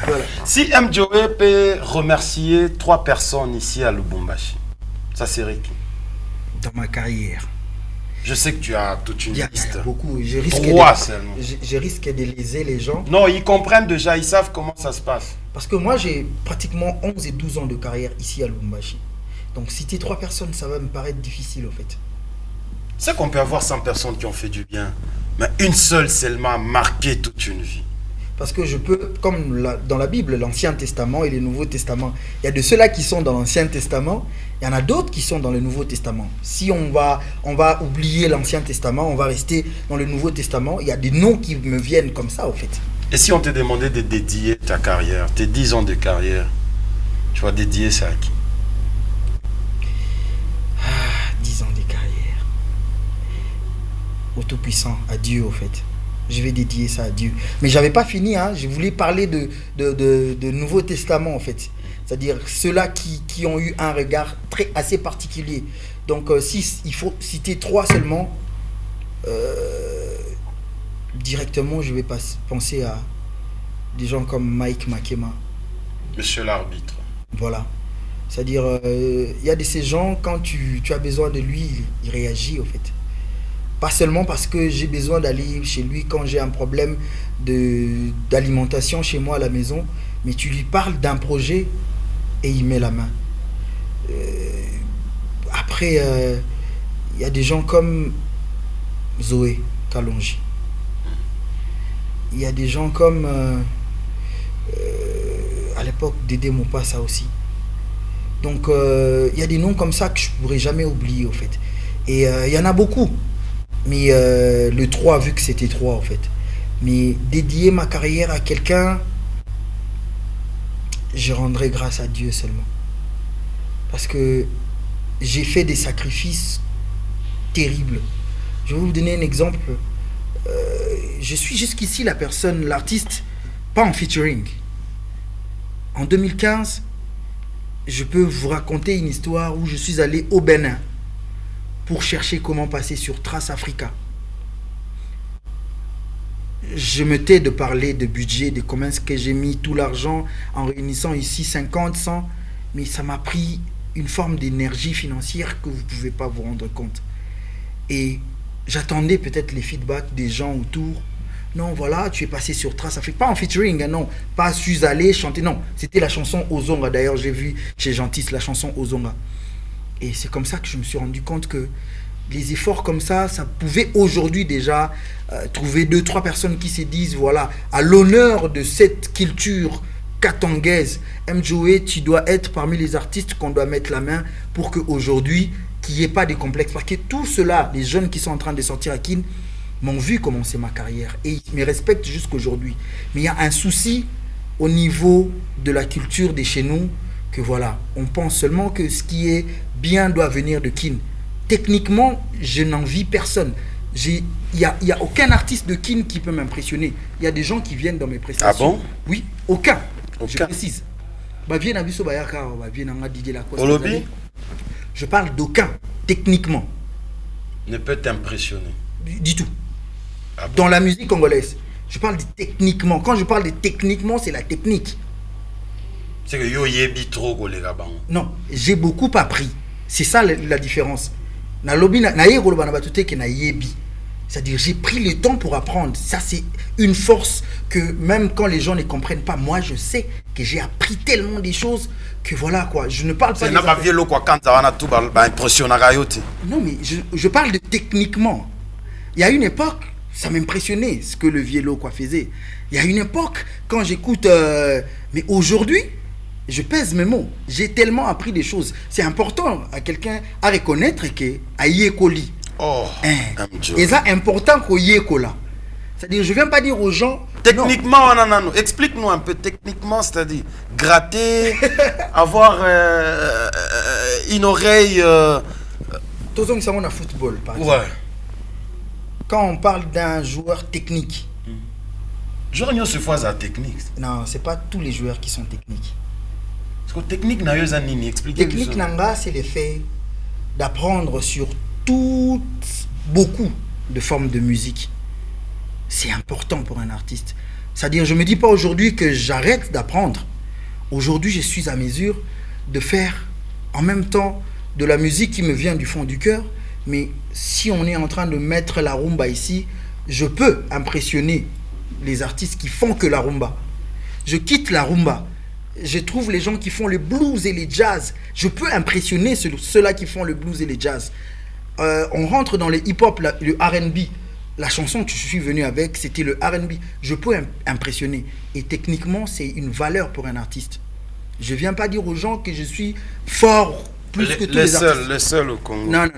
Voilà. Si M. Joey peut remercier 3 personnes ici à Lubumbashi, ça serait qui? Dans ma carrière. Je sais que tu as toute une liste. Il y a beaucoup. Je risque 3 seulement. Je risque de léser les gens. Non, ils comprennent déjà, ils savent comment ça se passe. Parce que moi j'ai pratiquement 11 et 12 ans de carrière ici à Lubumbashi. Donc citer 3 personnes, ça va me paraître difficile en fait. C'est qu'on peut avoir 100 personnes qui ont fait du bien, mais une seule seulement a marqué toute une vie. Parce que je peux, comme dans la Bible, l'Ancien Testament et le Nouveau Testament, il y a de ceux-là qui sont dans l'Ancien Testament, il y en a d'autres qui sont dans le Nouveau Testament. Si on va oublier l'Ancien Testament, on va rester dans le Nouveau Testament, il y a des noms qui me viennent comme ça, au fait. Et si on te demandait de dédier ta carrière, tes 10 ans de carrière, tu vas dédier ça à qui? 10 ans de carrière. Au Tout-Puissant, à Dieu, au fait. Je vais dédier ça à Dieu. Mais j'avais pas fini, hein. Je voulais parler de Nouveau Testament, en fait. C'est-à-dire ceux-là qui ont eu un regard assez particulier. Donc, si il faut citer 3 seulement, directement, je vais penser à des gens comme Mike Makema. Monsieur l'arbitre. Voilà. C'est-à-dire, il y a de ces gens, quand tu as besoin de lui, il réagit, au fait. Pas seulement parce que j'ai besoin d'aller chez lui quand j'ai un problème d'alimentation chez moi à la maison, mais tu lui parles d'un projet et il met la main. Après, il y a des gens comme Zoé Kalonji. Il y a des gens comme, à l'époque, Dédé Mopassa aussi. Donc, il y a des noms comme ça que je ne pourrais jamais oublier, au fait. Et il y en a beaucoup. Mais le 3, vu que c'était 3 en fait. Mais dédier ma carrière à quelqu'un, je rendrai grâce à Dieu seulement. Parce que j'ai fait des sacrifices terribles. Je vais vous donner un exemple. Je suis jusqu'ici la personne, l'artiste, pas en featuring. En 2015, je peux vous raconter une histoire où je suis allé au Bénin pour chercher comment passer sur Trace Africa. Je me tais de parler de budget, de comment est-ce que j'ai mis tout l'argent en réunissant ici 50, 100, mais ça m'a pris une forme d'énergie financière que vous ne pouvez pas vous rendre compte. Et j'attendais peut-être les feedbacks des gens autour. Non, voilà, tu es passé sur Trace Afrique. Pas en featuring, hein, non. Pas suis allé chanter, non. C'était la chanson Ozonga. D'ailleurs, j'ai vu chez Gentis la chanson Ozonga. Et c'est comme ça que je me suis rendu compte que les efforts comme ça pouvait aujourd'hui déjà trouver 2-3 personnes qui se disent, voilà, à l'honneur de cette culture katangaise, Mjoe, tu dois être parmi les artistes qu'on doit mettre la main pour qu'aujourd'hui, qu'il n'y ait pas de complexe. Parce que tout cela, les jeunes qui sont en train de sortir à Kin, m'ont vu commencer ma carrière et ils me respectent jusqu'aujourd'hui. Mais il y a un souci au niveau de la culture de chez nous, que voilà, on pense seulement que ce qui est bien doit venir de Kin. Techniquement, je n'envie personne. Il y a aucun artiste de Kin qui peut m'impressionner. Il y a des gens qui viennent dans mes prestations. Ah bon? Oui, aucun. Aucun. Je précise. Olobi? Je parle d'aucun, techniquement. Ne peut t'impressionner. Du tout. Ah bon? Dans la musique congolaise, je parle de techniquement. Quand je parle de techniquement, c'est la technique. C'est que yo yebi trop kolega bango. Non, j'ai beaucoup appris. C'est ça la différence. Na lobi na ye koloba na batute ke na yebi. C'est-à-dire j'ai pris le temps pour apprendre. Ça c'est une force que même quand les gens ne comprennent pas, moi je sais que j'ai appris tellement des choses que voilà quoi. Je ne parle pas. C'est n'a pas vieux quoi quand ça va tout impressionner rayote. Non mais je parle de techniquement. Il y a une époque, ça m'impressionnait ce que le Vielo quoi faisait. Il y a une époque quand j'écoute mais aujourd'hui je pèse mes mots. J'ai tellement appris des choses. C'est important à quelqu'un à reconnaître que aïe koli. Oh, et ça important qu'on y est là. C'est-à-dire, je ne viens pas dire aux gens. Techniquement, non. Explique-nous un peu techniquement, c'est-à-dire gratter, avoir une oreille. Tous les gens qui football, par exemple. Ouais. Quand on parle d'un joueur technique. Joueur se fait la technique. Non, c'est pas tous les joueurs qui sont techniques. Parce que technique n'a pas nini. Expliquez-nous. Technique nanga, c'est le fait d'apprendre sur beaucoup de formes de musique. C'est important pour un artiste. C'est-à-dire, je ne me dis pas aujourd'hui que j'arrête d'apprendre. Aujourd'hui, je suis à mesure de faire en même temps de la musique qui me vient du fond du cœur. Mais si on est en train de mettre la rumba ici, je peux impressionner les artistes qui font que la rumba. Je quitte la rumba. Je trouve les gens qui font le blues et les jazz. Je peux impressionner ceux-là qui font le blues et les jazz. On rentre dans le hip-hop, le R&B. La chanson que je suis venu avec, c'était le R&B. Je peux impressionner. Et techniquement, c'est une valeur pour un artiste. Je ne viens pas dire aux gens que je suis fort plus que tous les artistes. Les seuls au Congo. Non.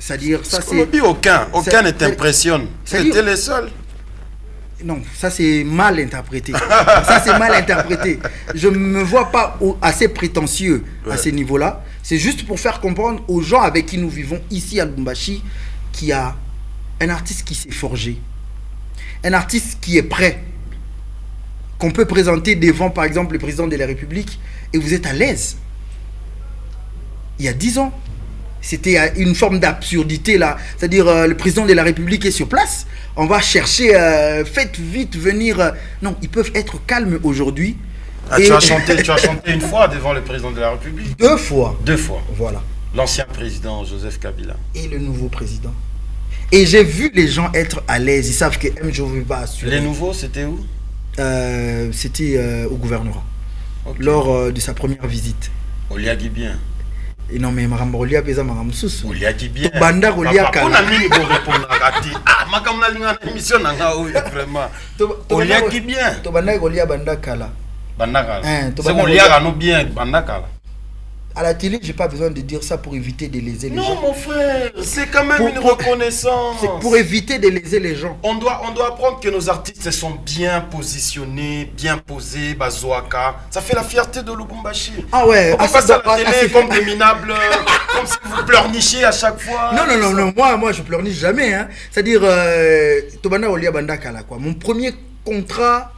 C'est-à-dire, ça c'est... Aucun ne t'impressionne. C'était les seuls. Non, ça c'est mal interprété. Ça c'est mal interprété. Je ne me vois pas assez prétentieux à ce niveau-là. C'est juste pour faire comprendre aux gens avec qui nous vivons ici à Lubumbashi qu'il y a un artiste qui s'est forgé. Un artiste qui est prêt. Qu'on peut présenter devant par exemple le président de la République et vous êtes à l'aise. Il y a 10 ans, c'était une forme d'absurdité là. C'est-à-dire le président de la République est sur place. On va chercher, faites vite venir. Non, ils peuvent être calmes aujourd'hui. Ah, tu as chanté une fois devant le président de la République? 2 fois. 2 fois. Voilà. L'ancien président Joseph Kabila. Et le nouveau président. Et j'ai vu les gens être à l'aise. Ils savent que Mjoe va assurer. Les nouveaux, c'était où? C'était au gouvernorat. Okay. Lors de sa première visite. Oliagi bien. Et non mais makambo olia pesa makambo susu. Oliagi bien. Banda olia kala. On a mis pour répondre à Gati. Ah, makambo na linga émission nanga vraiment. Oliagi bien. To banda olia banda kala. Banda kala. C'est olia no bien banda kala. À la télé, j'ai pas besoin de dire ça pour éviter de léser les gens. Non, mon frère, c'est quand même une reconnaissance. C'est pour éviter de léser les gens. On doit apprendre que nos artistes sont bien positionnés, bien posés, Bazoaka. Ça fait la fierté de Lubumbashi. Ah ouais. On passe à la télé comme des minables, comme si vous pleurnichez à chaque fois. Non. Moi, je pleurniche jamais. Hein. C'est-à-dire, Tobana Olia Bandakala, quoi. Mon premier contrat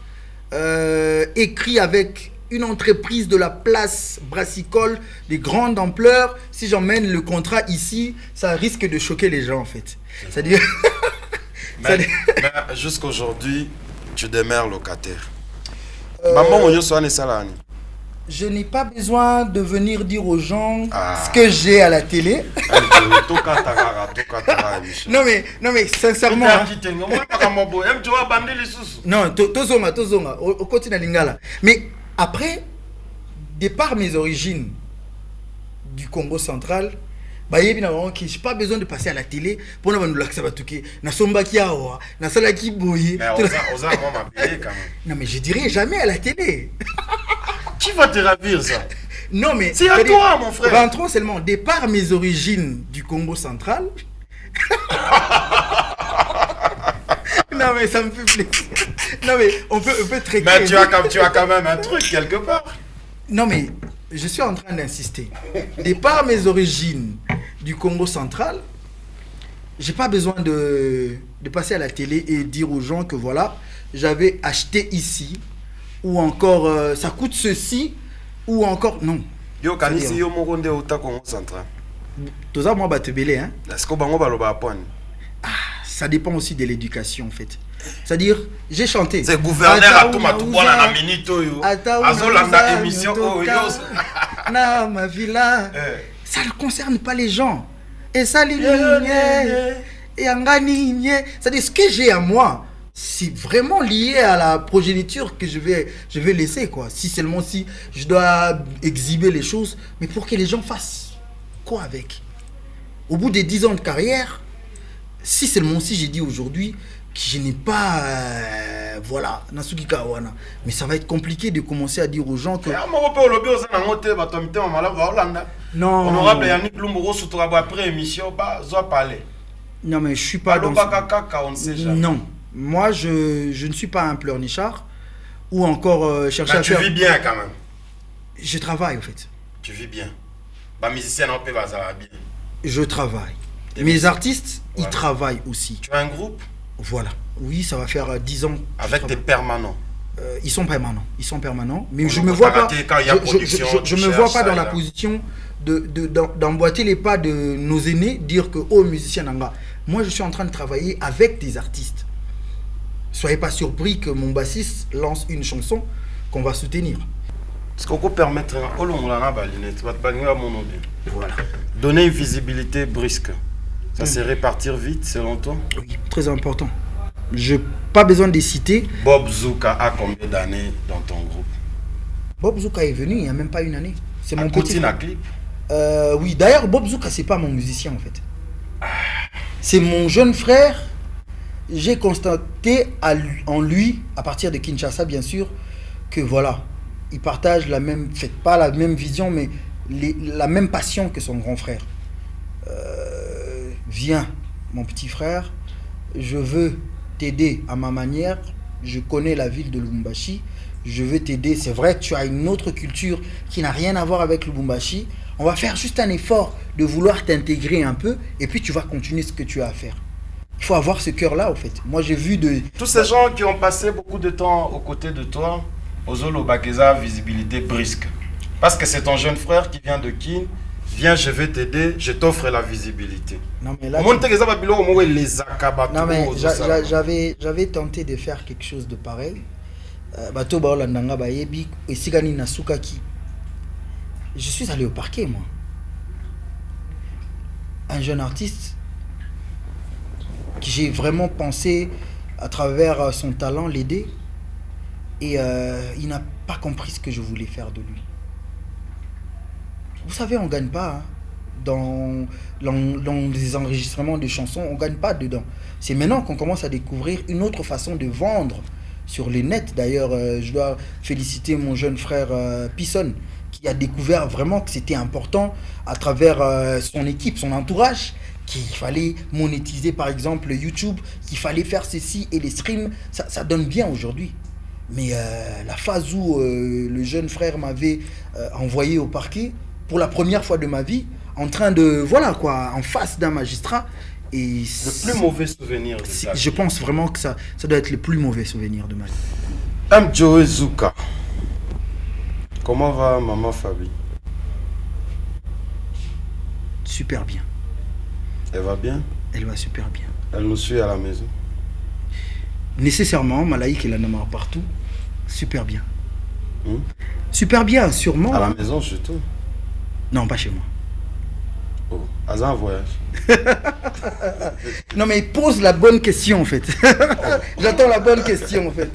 écrit avec une entreprise de la place brassicole de grande ampleur, si j'emmène le contrat ici, ça risque de choquer les gens en fait. C'est-à-dire... jusqu'aujourd'hui, tu demeures locataire. Maman, on y soit salani. je n'ai pas besoin de venir dire aux gens ce que j'ai à la télé. Non mais sincèrement. Non, tozonga, au côté de Lingala. Mais après, de par mes origines du Congo central, je n'ai pas besoin de passer à la télé pour nous l'accès à tout na sombaki awa na salaki boye. Non mais je dirais jamais à la télé. Qui va te ravir ça? Non mais c'est à toi mon frère. Rentrons seulement de par mes origines du Congo central. Non mais ça me fait plaisir. Non mais on peut traiter. Mais tu as quand même un truc quelque part. Non mais je suis en train d'insister. De par mes origines du Congo central, j'ai pas besoin de passer à la télé et dire aux gens que voilà, j'avais acheté ici, ou encore ça coûte ceci, ou encore non. Yo kanisi yo mokonde uta Congo central. Tout ça moi te belé hein. Est-ce que bango baloba apone? Ça dépend aussi de l'éducation en fait. C'est-à-dire, j'ai chanté. C'est gouverneur à tout matoubola na minute yo. Azolanda émission na ma villa. Ça ne concerne pas les gens. Et ça les et angani. C'est-à-dire ce que j'ai à moi, c'est vraiment lié à la progéniture que je vais laisser quoi. Si seulement si je dois exhiber les choses, mais pour que les gens fassent quoi avec. Au bout des 10 ans de carrière, si seulement si j'ai dit aujourd'hui que je n'ai pas voilà, Nasuki Kawana. Mais ça va être compliqué de commencer à dire aux gens que non. Honorable Yannick Lumboro après émission parler. Non mais je suis pas dans non. Moi je ne suis pas un pleurnichard ou encore chercher à faire. Tu vis bien quand même. Je travaille en fait. Tu vis bien. Bah musicien on peut bien. Je travaille. Mes artistes, voilà. Ils travaillent aussi. Tu as un groupe? Voilà. Oui, ça va faire 10 ans. Avec des permanents? Ils sont permanents. Ils sont permanents. Mais je ne me vois pas. Je me vois pas dans la position d'emboîter les pas de nos aînés, dire que oh musicien nanga. Moi, je suis en train de travailler avec des artistes. Soyez pas surpris que mon bassiste lance une chanson qu'on va soutenir. Est-ce qu'on peut permettre voilà. Donner une visibilité brusque. Ça c'est répartir vite selon toi? Oui, très important. Je n'ai pas besoin de citer. Bob Zouka a combien d'années dans ton groupe? Bob Zouka est venu il n'y a même pas une année. C'est mon petit clip. Oui, d'ailleurs Bob Zouka c'est pas mon musicien en fait. C'est mon jeune frère. J'ai constaté en lui, à partir de Kinshasa bien sûr, que voilà, il partage la même, pas la même vision, mais la même passion que son grand frère. Viens, mon petit frère, je veux t'aider à ma manière. Je connais la ville de Lubumbashi. Je veux t'aider. C'est vrai que tu as une autre culture qui n'a rien à voir avec Lubumbashi. On va faire juste un effort de vouloir t'intégrer un peu et puis tu vas continuer ce que tu as à faire. Il faut avoir ce cœur-là, en fait. Moi, j'ai vu de... Tous ces gens qui ont passé beaucoup de temps aux côtés de toi, Ozolo Bakeza, visibilité brusque. Parce que c'est ton jeune frère qui vient de Kin. Viens, je vais t'aider, je t'offre la visibilité. Non, mais là... Non, mais j'avais tenté de faire quelque chose de pareil. Je suis allé au parquet, moi. Un jeune artiste que j'ai vraiment pensé à travers son talent l'aider. Et il n'a pas compris ce que je voulais faire de lui. Vous savez, on ne gagne pas hein, dans des enregistrements de chansons, on ne gagne pas dedans. C'est maintenant qu'on commence à découvrir une autre façon de vendre sur les nets. D'ailleurs, je dois féliciter mon jeune frère Pisson, qui a découvert vraiment que c'était important à travers son équipe, son entourage, qu'il fallait monétiser par exemple YouTube, qu'il fallait faire ceci et les streams, ça donne bien aujourd'hui. Mais la phase où le jeune frère m'avait envoyé au parquet, pour la première fois de ma vie, en train de, voilà quoi, en face d'un magistrat. Et le plus mauvais souvenir de ça. Je pense vraiment que ça doit être le plus mauvais souvenir de ma vie. Amjoe Zouka. Comment va maman Fabi? Super bien. Elle va bien? Elle va super bien. Elle nous suit à la maison? Nécessairement, Malaïk et la Namar partout. Super bien. Super bien, sûrement. À la maison, je tout. Non, pas chez moi. Oh, à un voyage. Non, mais pose la bonne question en fait. J'attends la bonne question en fait.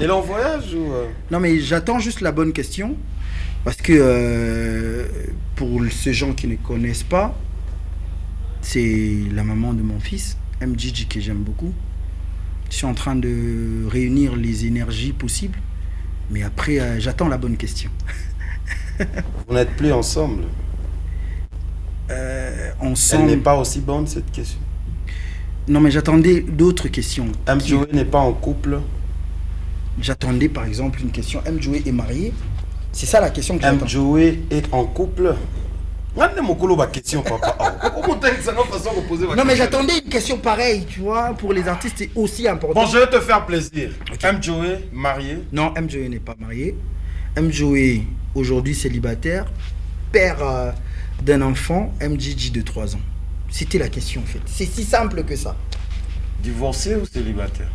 Et là, en voyage ou Non, mais j'attends juste la bonne question. Parce que pour ces gens qui ne connaissent pas, c'est la maman de mon fils, MJJ, que j'aime beaucoup. Je suis en train de réunir les énergies possibles. Mais après, j'attends la bonne question. Vous n'êtes plus ensemble? Ensemble... Elle n'est pas aussi bonne, cette question? Non, mais j'attendais d'autres questions. Joey n'est pas en couple? J'attendais par exemple une question. Joey est marié? C'est ça la question que j'attends. Joey est en couple? Question, papa. Non, mais j'attendais une question pareille, tu vois. Pour les artistes, c'est aussi important. Bon, je vais te faire plaisir. Okay. Joey, marié? Non, Joey n'est pas marié. Joey, aujourd'hui célibataire, père d'un enfant, MJJ de 3 ans. C'était la question en fait. C'est si simple que ça. Divorcé ou célibataire?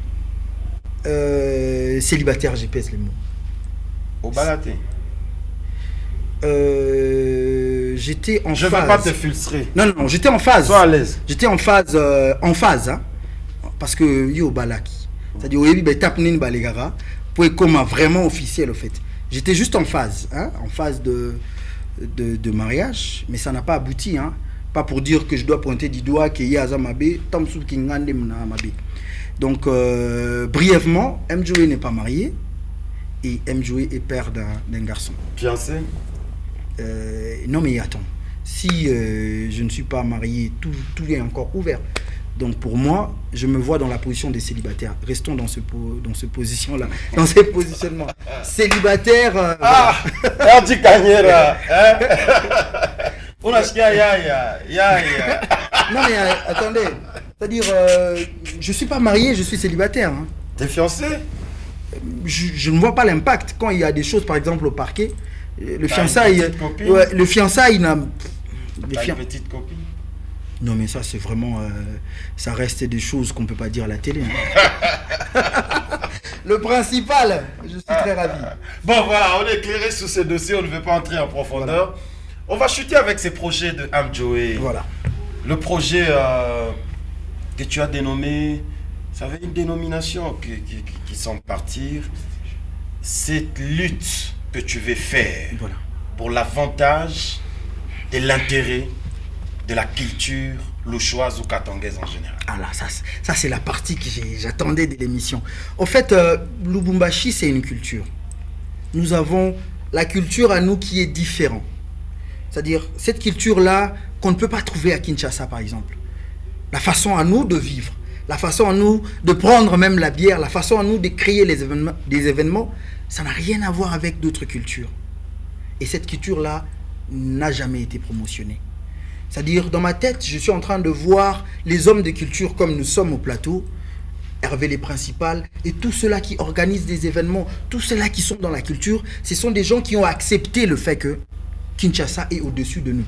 Célibataire, je pèse les mots. Au balaté? J'étais en phase. Je ne vais pas te frustrer. Non, j'étais en phase. Sois à l'aise. J'étais en phase, hein, parce que yo balaki. C'est-à-dire au début, tape nin balegara pour être comme vraiment officiel en fait. J'étais juste en phase, hein, en phase de mariage, mais ça n'a pas abouti, hein. Pas pour dire que je dois pointer du doigt qu'il y a Azamabe, Tamsou Kingande Mnamabe. Donc, brièvement, Joey n'est pas marié et Joey est père d'un garçon. Fiancé? Non, mais attends. Si je ne suis pas marié, tout est encore ouvert. Donc, pour moi, je me vois dans la position des célibataires. Restons dans ce position-là, dans ces positionnements. Célibataire. On dit Cagnera. On a Non, mais attendez. C'est-à-dire, je ne suis pas marié, je suis célibataire. Hein. T'es fiancé? Je ne vois pas l'impact. Quand il y a des choses, par exemple, au parquet, le fiançailles n'a... T'as une petite copine? Non, mais ça, c'est vraiment... ça reste des choses qu'on ne peut pas dire à la télé. Hein. Le principal, je suis très ravi. Bon, voilà, on est éclairé sur ces dossiers, on ne veut pas entrer en profondeur. Voilà. On va chuter avec ces projets de Joey. Voilà. Le projet que tu as dénommé, ça avait une dénomination qui semble partir. Cette lutte que tu veux faire pour l'avantage et l'intérêt de la culture louchoise ou katangaise en général. Ah là, ça c'est la partie que j'attendais de l'émission. En fait, Lubumbashi, c'est une culture. Nous avons la culture à nous qui est différente. C'est-à-dire, cette culture-là qu'on ne peut pas trouver à Kinshasa, par exemple. La façon à nous de vivre, la façon à nous de prendre même la bière, la façon à nous de créer des événements, ça n'a rien à voir avec d'autres cultures. Et cette culture-là n'a jamais été promotionnée. C'est-à-dire, dans ma tête, je suis en train de voir les hommes de culture comme nous sommes au plateau, Hervé les Principales, et tous ceux-là qui organisent des événements, tous ceux-là qui sont dans la culture, ce sont des gens qui ont accepté le fait que Kinshasa est au-dessus de nous.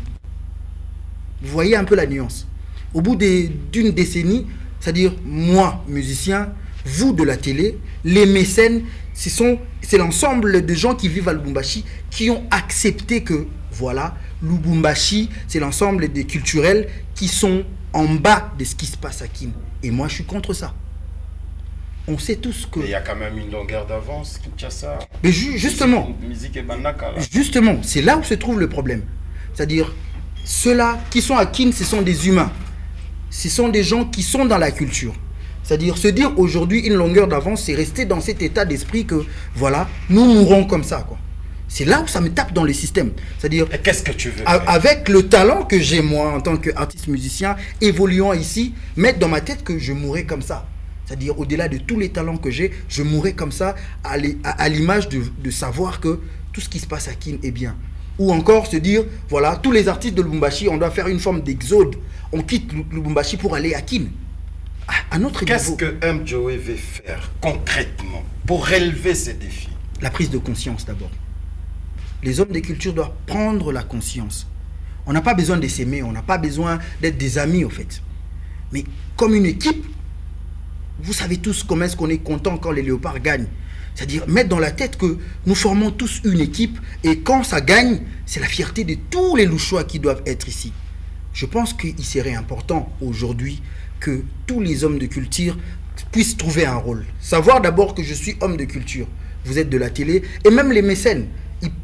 Vous voyez un peu la nuance. Au bout d'une décennie, c'est-à-dire moi, musicien, vous de la télé, les mécènes, c'est l'ensemble de gens qui vivent à Lubumbashi qui ont accepté que, voilà, Lubumbashi, c'est l'ensemble des culturels qui sont en bas de ce qui se passe à Kin. Et moi, je suis contre ça. On sait tous que... Mais il y a quand même une longueur d'avance, Kinshasa. Mais justement, musique et Banaka, là. Justement, c'est là où se trouve le problème. C'est-à-dire, ceux-là qui sont à Kin, ce sont des humains. Ce sont des gens qui sont dans la culture. C'est-à-dire, se dire aujourd'hui une longueur d'avance, c'est rester dans cet état d'esprit que, voilà, nous mourrons comme ça, quoi. C'est là où ça me tape dans le système. C'est-à-dire... Et qu'est-ce que tu veux avec le talent que j'ai, moi, en tant qu'artiste musicien, évoluant ici, mettre dans ma tête que je mourrais comme ça. C'est-à-dire, au-delà de tous les talents que j'ai, je mourrais comme ça, à l'image de savoir que tout ce qui se passe à Kin est bien. Ou encore se dire, voilà, tous les artistes de Lubumbashi, on doit faire une forme d'exode. On quitte Lubumbashi pour aller à Kin. À notre niveau. Qu'est-ce que Joey veut faire concrètement pour relever ces défis? La prise de conscience d'abord. Les hommes des cultures doivent prendre la conscience. On n'a pas besoin de s'aimer, on n'a pas besoin d'être des amis, en fait. Mais comme une équipe, vous savez tous comment est-ce qu'on est content quand les léopards gagnent. C'est-à-dire mettre dans la tête que nous formons tous une équipe et quand ça gagne, c'est la fierté de tous les louchois qui doivent être ici. Je pense qu'il serait important aujourd'hui que tous les hommes de culture puissent trouver un rôle. Savoir d'abord que je suis homme de culture. Vous êtes de la télé et même les mécènes.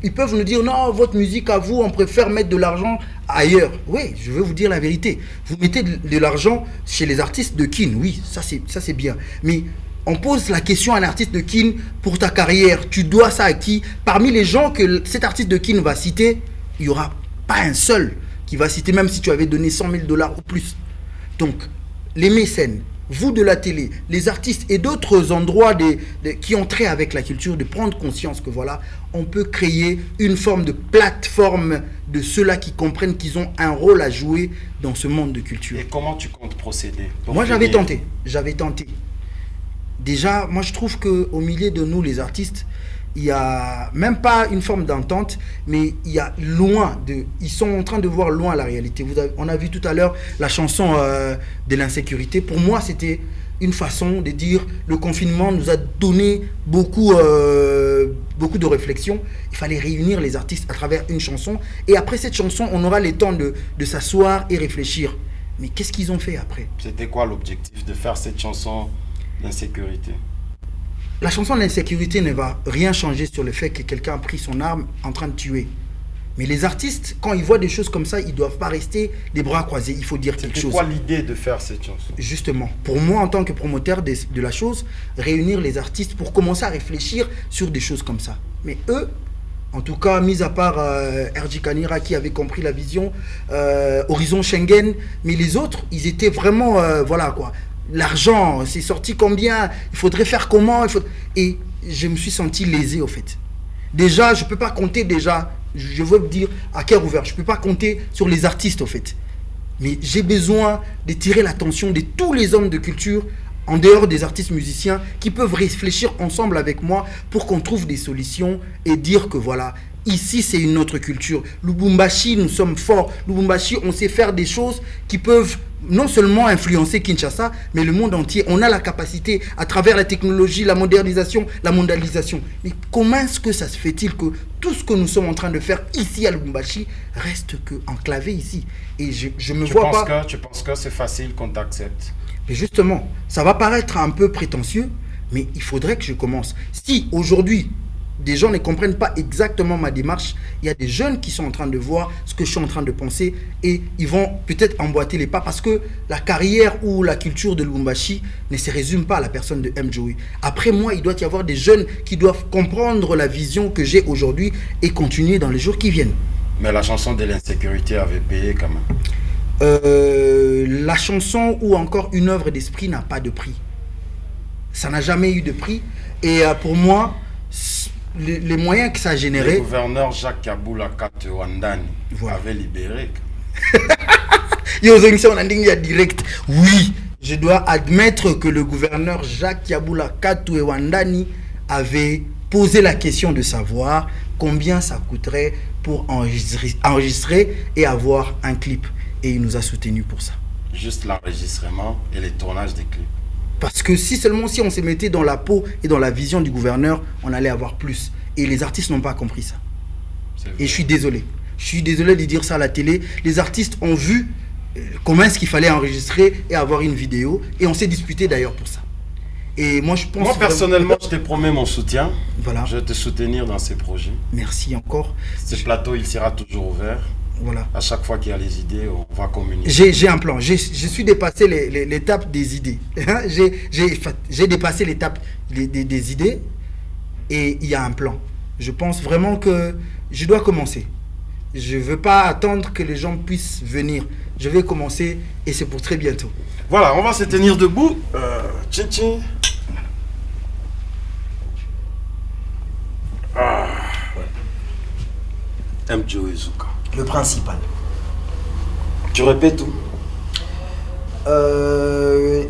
Ils peuvent nous dire non, votre musique à vous, on préfère mettre de l'argent ailleurs. Oui, je vais vous dire la vérité. Vous mettez de l'argent chez les artistes de kin, oui, ça c'est bien. Mais on pose la question à un artiste de kin pour ta carrière. Tu dois ça à qui? Parmi les gens que cet artiste de kin va citer, il n'y aura pas un seul qui va citer, même si tu avais donné 100 000 $ ou plus. Donc, les mécènes, vous de la télé, les artistes et d'autres endroits qui ont trait avec la culture, de prendre conscience que voilà, on peut créer une forme de plateforme de ceux-là qui comprennent qu'ils ont un rôle à jouer dans ce monde de culture. Et comment tu comptes procéder? Moi, j'avais tenté. Déjà, moi, je trouve qu'au milieu de nous, les artistes, il n'y a même pas une forme d'entente, mais il y a ils sont en train de voir loin la réalité. On a vu tout à l'heure la chanson de l'insécurité. Pour moi, c'était une façon de dire le confinement nous a donné beaucoup de réflexion. Il fallait réunir les artistes à travers une chanson. Et après cette chanson, on aura le temps de s'asseoir et réfléchir. Mais qu'est-ce qu'ils ont fait après? C'était quoi l'objectif de faire cette chanson d'insécurité? La chanson d'insécurité ne va rien changer sur le fait que quelqu'un a pris son arme en train de tuer. Mais les artistes, quand ils voient des choses comme ça, ils ne doivent pas rester les bras croisés. Il faut dire quelque chose. C'était quoi l'idée de faire cette chanson? Justement, pour moi, en tant que promoteur de la chose, réunir les artistes pour commencer à réfléchir sur des choses comme ça. Mais eux, en tout cas, mis à part RJ Kanira qui avait compris la vision, Horizon Schengen, mais les autres, ils étaient vraiment, voilà quoi. L'argent, c'est sorti combien? Il faudrait faire comment? Et je me suis senti lésé au fait. Déjà, je ne peux pas compter je veux dire à cœur ouvert, je ne peux pas compter sur les artistes au fait. Mais j'ai besoin de tirer l'attention de tous les hommes de culture, en dehors des artistes musiciens, qui peuvent réfléchir ensemble avec moi pour qu'on trouve des solutions et dire que voilà, ici c'est une autre culture. Lubumbashi, nous sommes forts. Lubumbashi, on sait faire des choses qui peuvent non seulement influencer Kinshasa, mais le monde entier. On a la capacité, à travers la technologie, la modernisation, la mondialisation. Mais comment est-ce que ça se fait-il que tout ce que nous sommes en train de faire ici à Lubumbashi reste enclavé ici? Et je me vois pas... Tu penses que c'est facile qu'on t'accepte? Mais justement, ça va paraître un peu prétentieux, mais il faudrait que je commence. Si aujourd'hui, des gens ne comprennent pas exactement ma démarche, il y a des jeunes qui sont en train de voir ce que je suis en train de penser et ils vont peut-être emboîter les pas parce que la carrière ou la culture de Lubumbashi ne se résume pas à la personne de M. Joey. Après moi, il doit y avoir des jeunes qui doivent comprendre la vision que j'ai aujourd'hui et continuer dans les jours qui viennent. Mais la chanson de l'insécurité avait payé quand même. La chanson ou encore une œuvre d'esprit n'a pas de prix. Ça n'a jamais eu de prix. Et pour moi, les moyens que ça a généré... Le gouverneur Jacques Yaboula Katoué-Wandani avait libéré. Direct. Oui, je dois admettre que le gouverneur Jacques Yaboula Katoué-Wandani avait posé la question de savoir combien ça coûterait pour enregistrer et avoir un clip. Et il nous a soutenus pour ça. Juste l'enregistrement et le tournage des clips. Parce que si on se mettait dans la peau et dans la vision du gouverneur, on allait avoir plus. Et les artistes n'ont pas compris ça. Et je suis désolé. Je suis désolé de dire ça à la télé. Les artistes ont vu comment est-ce qu'il fallait enregistrer et avoir une vidéo. Et on s'est disputé d'ailleurs pour ça. Et moi, je pense... Moi, personnellement, je te promets mon soutien. Voilà. Je vais te soutenir dans ces projets. Merci encore. Ce plateau, il sera toujours ouvert. Voilà. À chaque fois qu'il y a les idées, on va communiquer. J'ai un plan. Je suis dépassé l'étape des idées. J'ai dépassé l'étape des idées et il y a un plan. Je pense vraiment que je dois commencer. Je ne veux pas attendre que les gens puissent venir. Je vais commencer et c'est pour très bientôt. Voilà, on va se tenir debout. Tchin tchin. M. Joey Zuka. Le principal. Tu répètes tout?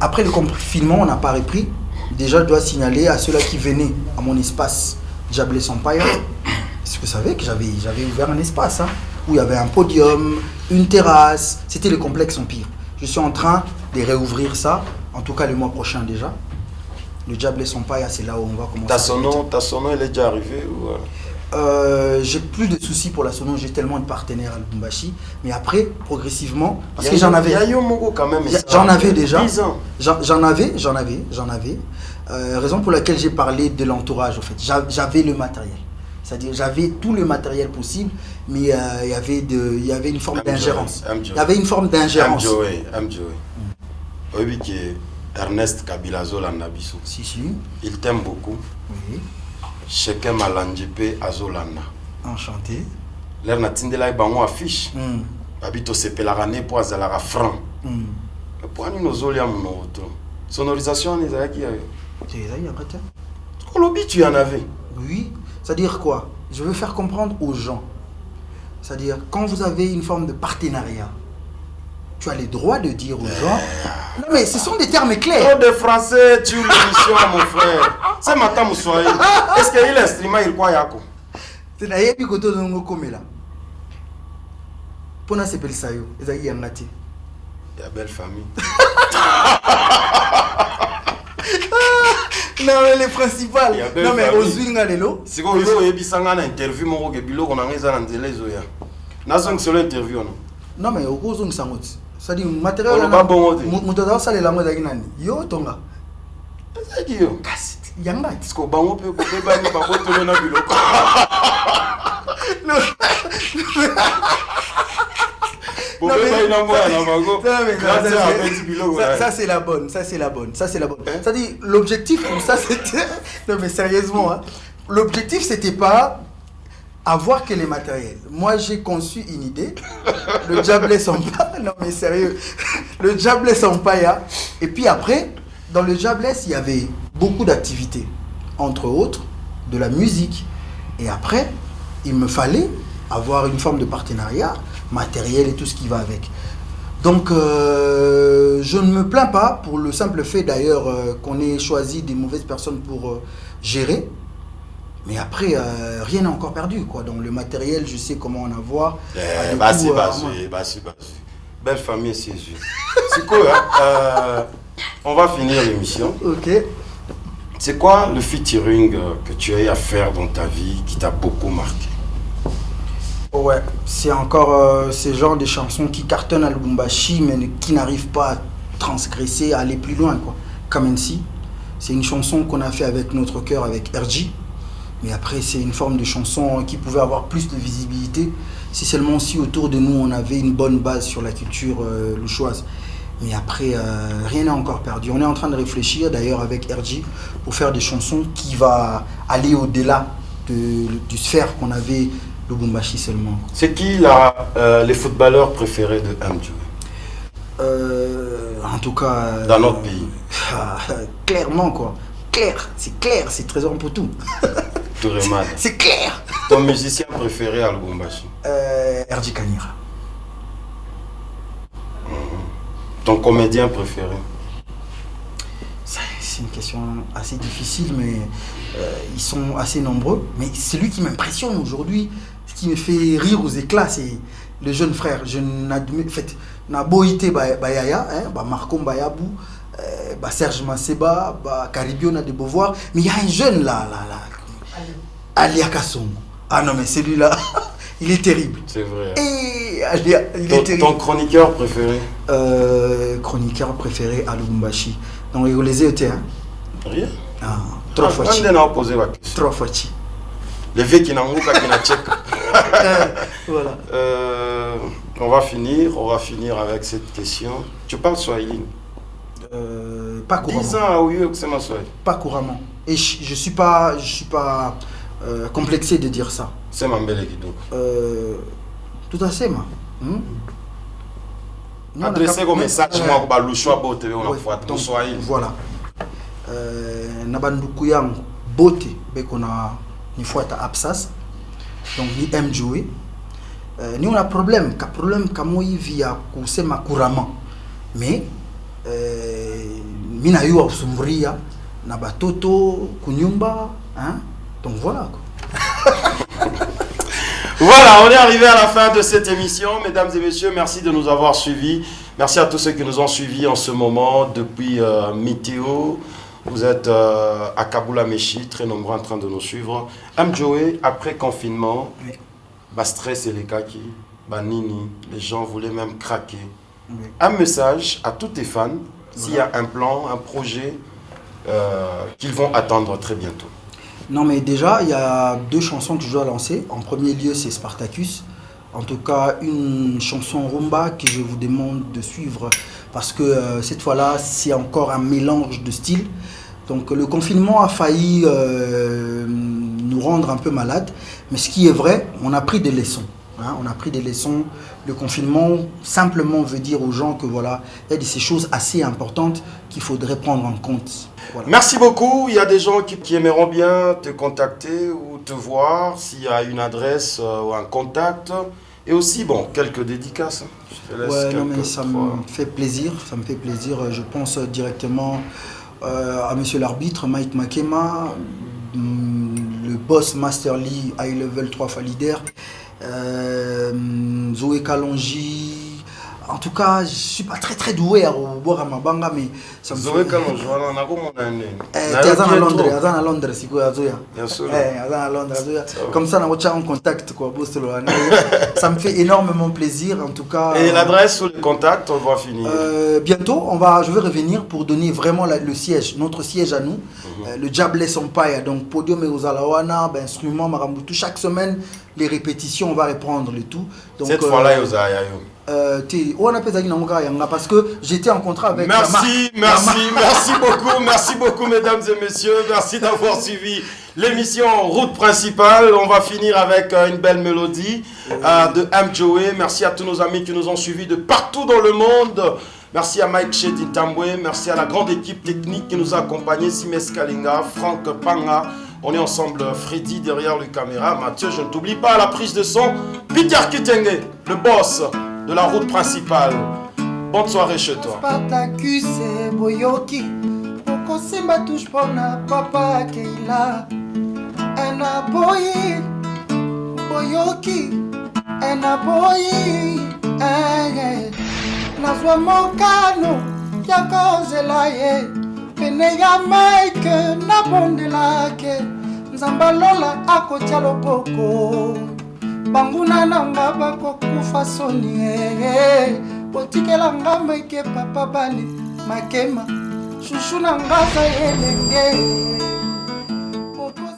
Après le confinement, on n'a pas repris. Déjà, je dois signaler à ceux-là qui venaient à mon espace Jabless Empire. Est-ce que vous savez que j'avais ouvert un espace où il y avait un podium, une terrasse. C'était le complexe Empire. Je suis en train de réouvrir ça, en tout cas le mois prochain déjà. Le Diable et son paille, c'est là où on va commencer. Ta sono, elle est déjà arrivée ou... J'ai plus de soucis pour la sono, j'ai tellement de partenaires à Lubumbashi. Mais après, progressivement, parce que j'en avais. Quand même. J'en avais déjà. 10 ans. J'en avais. Raison pour laquelle j'ai parlé de l'entourage, en fait. J'avais le matériel. C'est-à-dire, j'avais tout le matériel possible, mais il y avait une forme d'ingérence. Il y avait une forme d'ingérence. Oui, qui est Ernest Kabila Zolanda Bissou. Si. Il t'aime beaucoup. Oui. Chacun m'a landipé à Zolanda. Enchanté. L'air n'a tindé là, il affiche. Habito se pelarane pour azalara franc. Pour nous nos olia mon auto. Sonorisation, les a qui avait. Tu les as eu après toi? Colobi, tu en avais. Oui. C'est-à-dire quoi? Je veux faire comprendre aux gens. C'est-à-dire, quand vous avez une forme de partenariat, tu as le droit de dire aux gens... Non mais ce sont des termes clairs. Trop de français, tu l'émission, mon frère. C'est matin, Moussoaï. Est-ce qu'il y a l'instrument, il croit Yako? C'est d'ailleurs que tu as comme là. Pour nous, c'est belle ça. Il y a une belle famille. Non mais les principales. Non mais aux Zwinga Lelo. Si vous avez une interview, vous avez une interview. Non mais au gros zone ça monte. Ça dit matériel. Motoda ça les langues d'aginani. Yo tonga. C'est qui yo? Cassette. Yanga. Est-ce que bango peut couper ba ni ba boto na biloko. Ça c'est la bonne. Ça dit l'objectif pour ça c'était. Non mais sérieusement, hein, l'objectif c'était pas avoir que les matériels. Moi j'ai conçu une idée. Le Diable sans pas. Non mais sérieux. Le Diable sans paille. Et puis après, dans le Diable il y avait beaucoup d'activités, entre autres de la musique. Et après, il me fallait avoir une forme de partenariat matériel et tout ce qui va avec. Donc je ne me plains pas pour le simple fait d'ailleurs qu'on ait choisi des mauvaises personnes pour gérer. Mais après, rien n'est encore perdu, quoi. Donc le matériel, je sais comment en avoir. Belle famille, c'est juste. C'est cool, hein? On va finir l'émission. Ok. C'est quoi le featuring que tu as eu à faire dans ta vie qui t'a beaucoup marqué? Ouais, c'est encore ce genre de chansons qui cartonnent à Lubumbashi, mais qui n'arrivent pas à transgresser, à aller plus loin, quoi. Comme ainsi, c'est une chanson qu'on a fait avec notre cœur, avec RG. Mais après, c'est une forme de chanson qui pouvait avoir plus de visibilité si seulement si autour de nous, on avait une bonne base sur la culture louchoise. Mais après, rien n'est encore perdu. On est en train de réfléchir, d'ailleurs, avec RG, pour faire des chansons qui vont aller au-delà du sphère qu'on avait Lubumbashi seulement. C'est qui les footballeurs préférés de Amdjou? En tout cas... Dans notre pays. Clairement, quoi. Clair, c'est Trésor pour tout. C'est clair. Ton musicien préféré à Lubumbashi? RG Kanira. Ton comédien préféré? C'est une question assez difficile, mais ils sont assez nombreux. Mais celui qui m'impressionne aujourd'hui, ce qui me fait rire aux éclats, c'est le jeune frère. Je n'admets... En fait, Naboïté Bayaya, Marco Bayabou, Serge Masseba, Caribio de Beauvoir. Mais il y a un jeune là. Alia Kasson. Ah non, mais celui-là, il est terrible. C'est vrai. Et Alia, il est terrible. Ton chroniqueur préféré? Chroniqueur préféré à Lubumbashi. Donc, vous les avez, hein? Rien. Trop fort. Trop fort. Les vieux qui n'ont pas qui n'ont tchèque. Voilà. On va finir avec cette question. Tu parles swahili? Pas couramment. 10 ans à Oyo, c'est ma Swahili. Pas couramment. Et je suis pas complexé de dire ça. C'est ma belle guido. Tout à fait, ma. Adressez comme message moi pour le choix bote on a fois ton Swahili. Voilà. Nabanduku yang bote be kona ni fuata absas. Donc ni mjoué. Ni on a problème kama hivi ya kusema couramment. Mais mina yu usumburia na batoto kunyumba, hein? Donc voilà quoi. Voilà, on est arrivé à la fin de cette émission. Mesdames et messieurs, merci de nous avoir suivis. Merci à tous ceux qui nous ont suivis en ce moment depuis Météo Vous êtes à Kaboula Meshi, très nombreux en train de nous suivre. Joey, après confinement, Oui. stress et les kaki, nini, les gens voulaient même craquer. Oui. Un message à tous tes fans, s'il y a un plan, un projet qu'ils vont attendre très bientôt. Non, mais déjà, il y a 2 chansons que je dois lancer. En premier lieu, c'est Spartacus. En tout cas, une chanson rumba que je vous demande de suivre parce que cette fois-là, c'est encore un mélange de styles. Donc, le confinement a failli nous rendre un peu malades. Mais ce qui est vrai, on a pris des leçons. Hein, on a pris des leçons. Le confinement simplement veut dire aux gens que voilà, il y a de ces choses assez importantes qu'il faudrait prendre en compte. Voilà. Merci beaucoup. Il y a des gens qui aimeront bien te contacter ou te voir s'il y a une adresse ou un contact. Et aussi, bon, quelques dédicaces. Je te laisse Ouais, non, mais quelques ça fois. me fait plaisir. Ça me fait plaisir. Je pense directement à monsieur l'arbitre, Mike Makema, le boss Master Lee, High Level 3 Falider, Zoé Kalonji. En tout cas, je ne suis pas très doué à boire à Mabanga, mais ça me Zoé fait... Kalonji, on a comment on a un à Londres, c'est quoi, Azoya? Bien sûr. À Londres, Azoya. Comme ça, on a en contact, quoi. Ça me fait énormément plaisir, en tout cas. Et l'adresse ou le contact, on va finir. Bientôt, je vais revenir pour donner vraiment le siège, notre siège à nous, le Jabless Empire, donc Podium et Ozalawana, instrument, Marambutu. Chaque semaine, les répétitions, on va reprendre le tout. Donc, cette fois-là, il y a parce que j'étais en contrat avec merci beaucoup mesdames et messieurs, merci d'avoir suivi l'émission Route Principale. On va finir avec une belle mélodie de Joey. Merci à tous nos amis qui nous ont suivis de partout dans le monde. Merci à Mike Chedintambwe, merci à la grande équipe technique qui nous a accompagnés, Simes Kalinga, Franck Panga. On est ensemble, Freddy derrière le caméra, Mathieu, je ne t'oublie pas à la prise de son, Peter Kitenge, le boss de la route principale. Bonne soirée chez toi. Spartacus et Boyoki, Okosimba touche pona papa Keila. Ena boyi, Boyoki, ena boyi, Nazwa mokano, yako zelaye, pene ya Mike, na bondelake, Nzambalola ako tchalopoko. Banguna nanga bako kufa soni Potikela ngamba ike papa bani Makema Shushu nanga za elenge